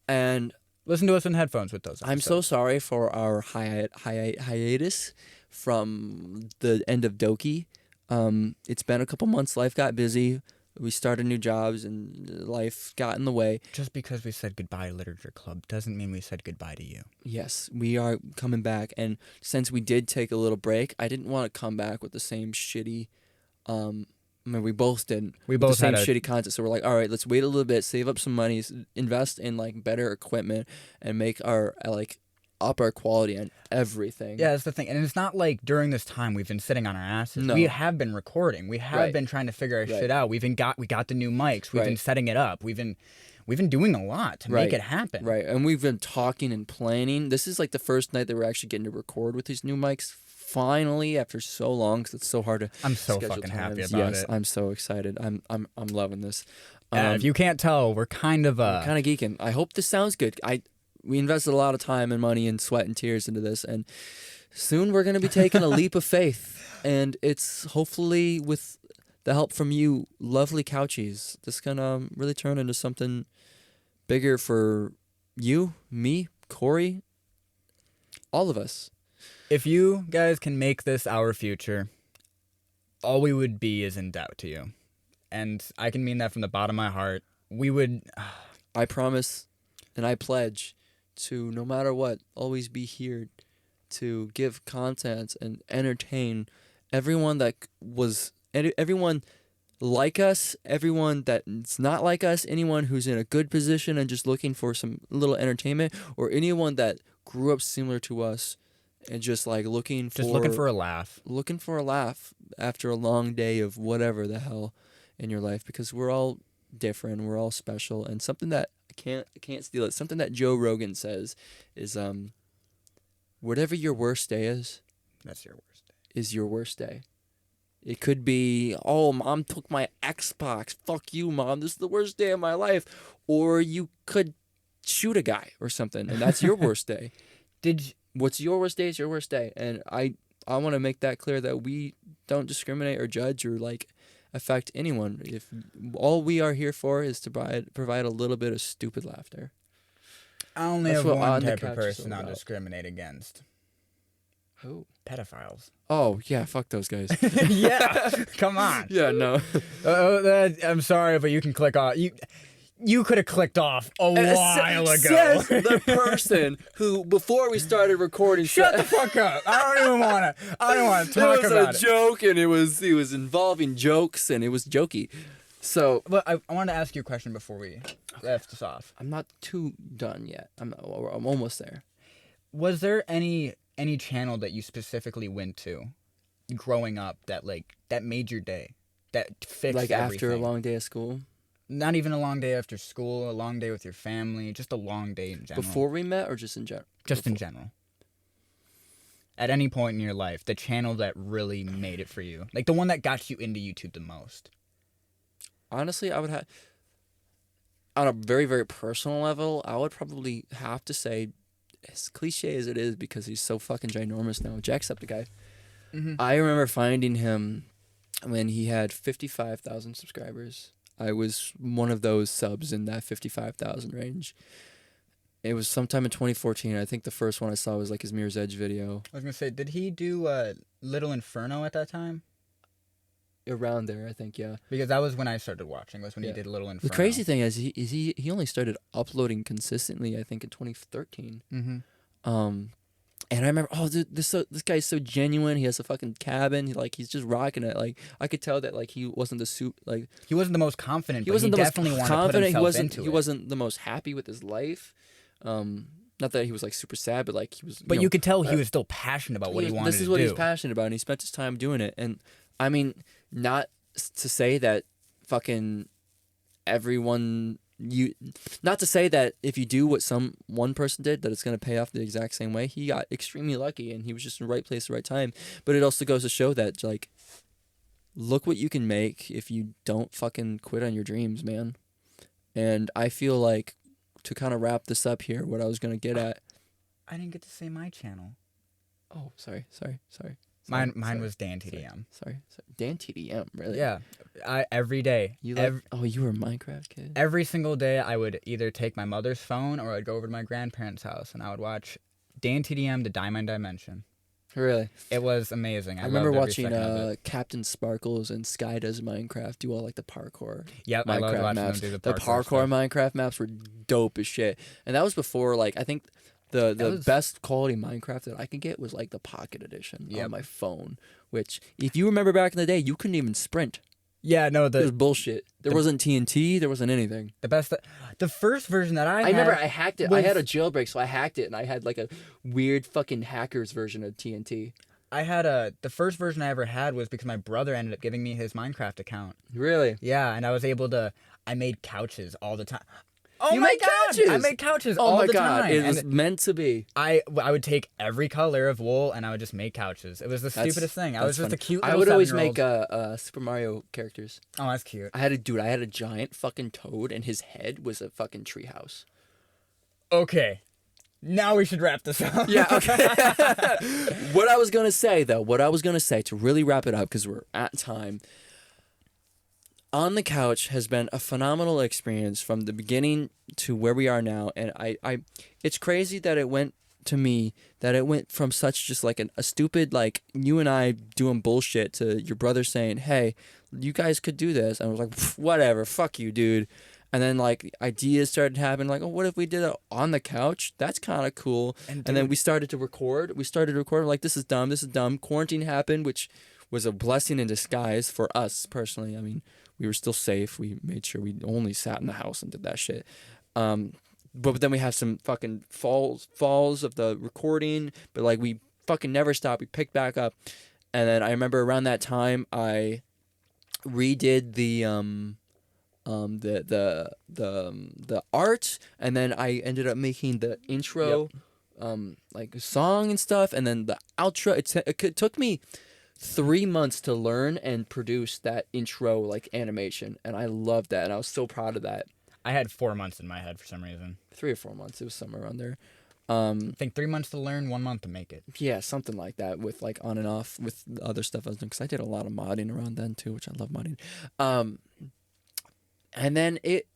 And listen to us in headphones with those episodes. I'm so sorry for our hiatus from the end of Doki. It's been a couple months. Life got busy. We started new jobs, and life got in the way. Just because we said goodbye to Literature Club doesn't mean we said goodbye to you. Yes, we are coming back. And since we did take a little break, I didn't want to come back with the same shitty... I mean, we both didn't. We both had the same shitty content, so we're like, all right, let's wait a little bit, save up some money, invest in like better equipment, and make our up our quality and everything. Yeah, that's the thing, and it's not like during this time we've been sitting on our asses. No. We have been recording. We have been trying to figure our shit out. We got the new mics. We've been setting it up. We've been doing a lot to make it happen. Right, and we've been talking and planning. This is like the first night that we're actually getting to record with these new mics. Finally, after so long, because it's so hard to. I'm so fucking happy about it. Yes, I'm so excited. I'm loving this. If you can't tell, we're kind of geeking. I hope this sounds good. We invested a lot of time and money and sweat and tears into this, and soon we're gonna be taking a leap of faith, and it's hopefully with the help from you, lovely couchies. This gonna really turn into something bigger for you, me, Corey. All of us. If you guys can make this our future, all we would be is in doubt to you. And I can mean that from the bottom of my heart. We would... I promise and I pledge to, no matter what, always be here to give content and entertain everyone everyone like us, everyone that's not like us, anyone who's in a good position and just looking for some little entertainment, or anyone that grew up similar to us and just like looking for a laugh. Looking for a laugh after a long day of whatever the hell in your life, because we're all different, we're all special, and something that I can't steal it. Something that Joe Rogan says is whatever your worst day is, that's your worst day. Is your worst day. It could be, oh, mom took my Xbox. Fuck you, mom. This is the worst day of my life. Or you could shoot a guy or something, and that's your worst day. What's your worst day is your worst day. And I want to make that clear that we don't discriminate or judge or like affect anyone. If all we are here for is to provide a little bit of stupid laughter. I only have one type of person I'll discriminate against. Who? Pedophiles. Oh, yeah, fuck those guys. Yeah, come on. Yeah, no. I'm sorry, but you can click off. You could have clicked off a while ago. Says the person who, before we started recording, shut the fuck up. I don't want to talk about it. It was a joke, and it was involving jokes, and it was jokey. So, but I wanted to ask you a question before we left this off. I'm not too done yet. I'm almost there. Was there any channel that you specifically went to growing up that made your day, that fixed like everything? After a long day of school? Not even a long day after school, a long day with your family, just a long day in general. Before we met, or just in general? Just in general. At any point in your life, the channel that really made it for you, like the one that got you into YouTube the most. Honestly, I would have, on a very, very personal level, I would probably have to say, as cliche as it is, because he's so fucking ginormous now, Jacksepticeye. Mm-hmm. I remember finding him when he had 55,000 subscribers. I was one of those subs in that 55,000 range. It was sometime in 2014. I think the first one I saw was like his Mirror's Edge video. I was going to say, did he do Little Inferno at that time? Around there, I think, yeah. Because that was when I started watching, was when he did Little Inferno. The crazy thing is he only started uploading consistently, I think, in 2013. Mm-hmm. And I remember, dude, this guy's so genuine. He has a fucking cabin. He's just rocking it. Like, I could tell that he wasn't he wasn't the most confident. He wasn't definitely the most confident. He wasn't the most happy with his life. Not that he was super sad, but he was. But you could tell he was still passionate about what he wanted to do. This is what he's passionate about, and he spent his time doing it. And I mean, not to say that fucking everyone. Not to say that if you do what one person did, that it's going to pay off the exact same way. He got extremely lucky, and he was just in the right place at the right time. But it also goes to show that, look what you can make if you don't fucking quit on your dreams, man. And I feel like, to kind of wrap this up here, what I was going to get at... I didn't get to say my channel. Oh, sorry. Mine was Dan TDM. Sorry. Dan TDM, really? Yeah. Every day. You were a Minecraft kid? Every single day, I would either take my mother's phone or I'd go over to my grandparents' house and I would watch Dan TDM, The Diamond Dimension. Really? It was amazing. I remember watching Captain Sparkles and Sky Does Minecraft do all the parkour. Yep, Minecraft I loved watching maps. them do the parkour Minecraft maps were dope as shit. And that was before, I think... The best quality Minecraft that I could get was the Pocket Edition on my phone, which, if you remember back in the day, you couldn't even sprint. Yeah, no, it was bullshit. There wasn't TNT, there wasn't anything. The first version that I remember I hacked it. I had a jailbreak, so I hacked it, and I had a weird fucking hacker's version of TNT. The first version I ever had was because my brother ended up giving me his Minecraft account. Really? Yeah, and I was able to. I made couches all the time. Oh my God! Couches? I made couches all the time. Oh my God! It was meant to be. I would take every color of wool and I would just make couches. It was the stupidest thing. I was just a cute little 7-year-old. I would always make Super Mario characters. Oh, that's cute. I had a giant fucking toad and his head was a fucking treehouse. Okay. Now we should wrap this up. Yeah, okay. What I was going to say to really wrap it up, because we're at time... On the Couch has been a phenomenal experience from the beginning to where we are now, and I it's crazy that it went to me that it went from such just like a stupid, like, you and I doing bullshit to your brother saying, hey, you guys could do this. And I was like, whatever, fuck you, dude. And then, like, ideas started happening, like, oh, what if we did it on the couch? That's kind of cool. And then we started to record. Like, this is dumb. Quarantine happened, which was a blessing in disguise for us personally. I mean, we were still safe. We made sure we only sat in the house and did that shit. But then we have some fucking falls of the recording, but, like, we fucking never stopped. We picked back up. And then I remember around that time, I redid the art, and then I ended up making the intro, like a song and stuff, and then the outro. It took me 3 months to learn and produce that intro, like, animation, and I loved that, and I was so proud of that. I had 4 months in my head for some reason. 3 or 4 months. It was somewhere around there. I think 3 months to learn, 1 month to make it. Yeah, something like that, with, like, on and off with the other stuff I was doing, because I did a lot of modding around then too, which I love modding. And then it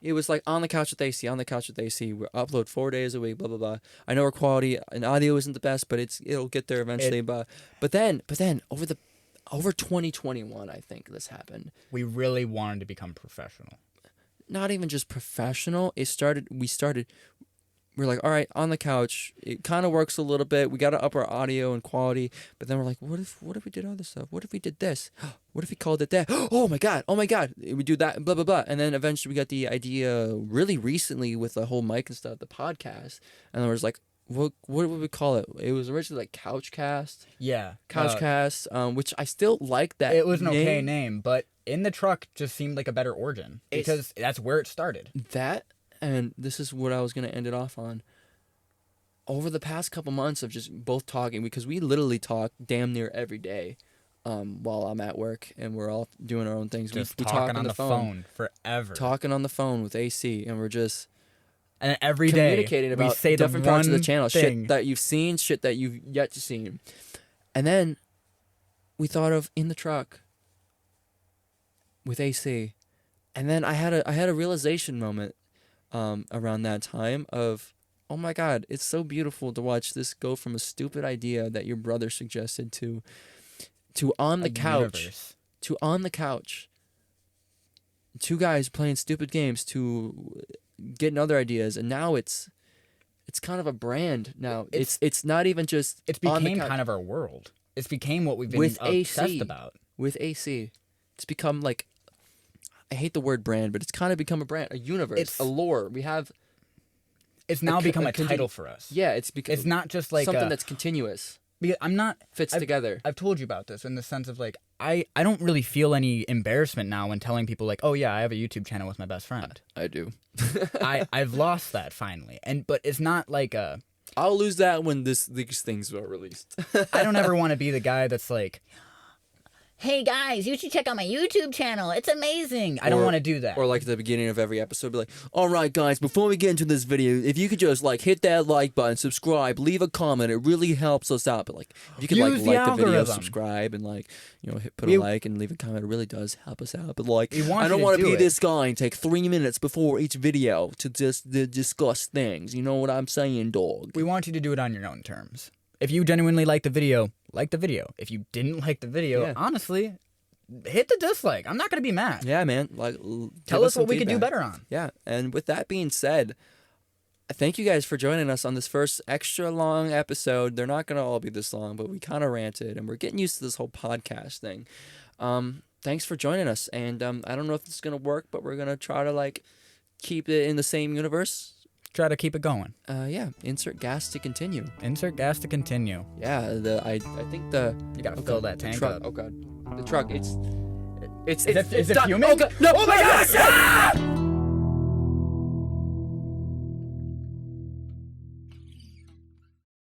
was like on the couch with AC. We upload 4 days a week, blah blah blah. I know our quality and audio isn't the best, but it'll get there eventually. But then over 2021, I think this happened. We really wanted to become professional. Not even just professional. We're like, all right, on the couch. It kind of works a little bit. We got to up our audio and quality. But then we're like, what if we did other stuff? What if we did this? What if we called it that? Oh my god. We do that, blah, blah, blah. And then eventually we got the idea really recently with the whole mic and stuff, the podcast. And then we're just like, what would we call it? It was originally like Couchcast. Yeah. Couchcast, which I still like that. It was an okay name, but In the Truck just seemed like a better origin. Because that's where it started. That... And this is what I was going to end it off on. Over the past couple months of just both talking, because we literally talk damn near every day while I'm at work, and we're all doing our own things. We talk on the phone forever. Talking on the phone with AC, and we're just and every day communicating about we say different parts of the channel. Shit that you've seen, shit that you've yet to see. And then we thought of In the Truck with AC. And then I had a realization moment around that time of, oh my god, it's so beautiful to watch this go from a stupid idea that your brother suggested to on the couch, to on the couch, 2 guys playing stupid games, to getting other ideas, and now it's kind of a brand now. It's not even just it's became kind of our world. It's became what we've been obsessed about. With AC, it's become like, I hate the word brand, but it's kind of become a brand, a universe, a lore. We have. It's now become a title for us. Yeah, it's not just like something that's continuous. Because fits together. I've told you about this in the sense of, like, I don't really feel any embarrassment now when telling people, like, oh yeah, I have a YouTube channel with my best friend. I do. I've lost that finally, but it's not like a. I'll lose that when these things are released. I don't ever want to be the guy that's like, hey guys, you should check out my YouTube channel. It's amazing. I don't want to do that. Or like at the beginning of every episode, be like, all right guys, before we get into this video, if you could just like hit that like button, subscribe, leave a comment, it really helps us out. But like, if you could like the video, subscribe, and like, you know, put a like and leave a comment, it really does help us out. But like, I don't want to be this guy and take 3 minutes before each video to just discuss things. You know what I'm saying, dog? We want you to do it on your own terms. If you genuinely like the video, like the video. If you didn't like the video, honestly, hit the dislike. I'm not going to be mad. Yeah, man. Like, tell us what we could do better on. Yeah. And with that being said, thank you guys for joining us on this first extra long episode. They're not going to all be this long, but we kind of ranted, and we're getting used to this whole podcast thing. Thanks for joining us. And I don't know if this is going to work, but we're going to try to like keep it in the same universe. Try to keep it going. Yeah. Insert gas to continue. Insert gas to continue. Yeah. I think you gotta fill that tank truck, up. Oh god. The truck. It's is it done. fuming? Oh god. No. Oh my gosh.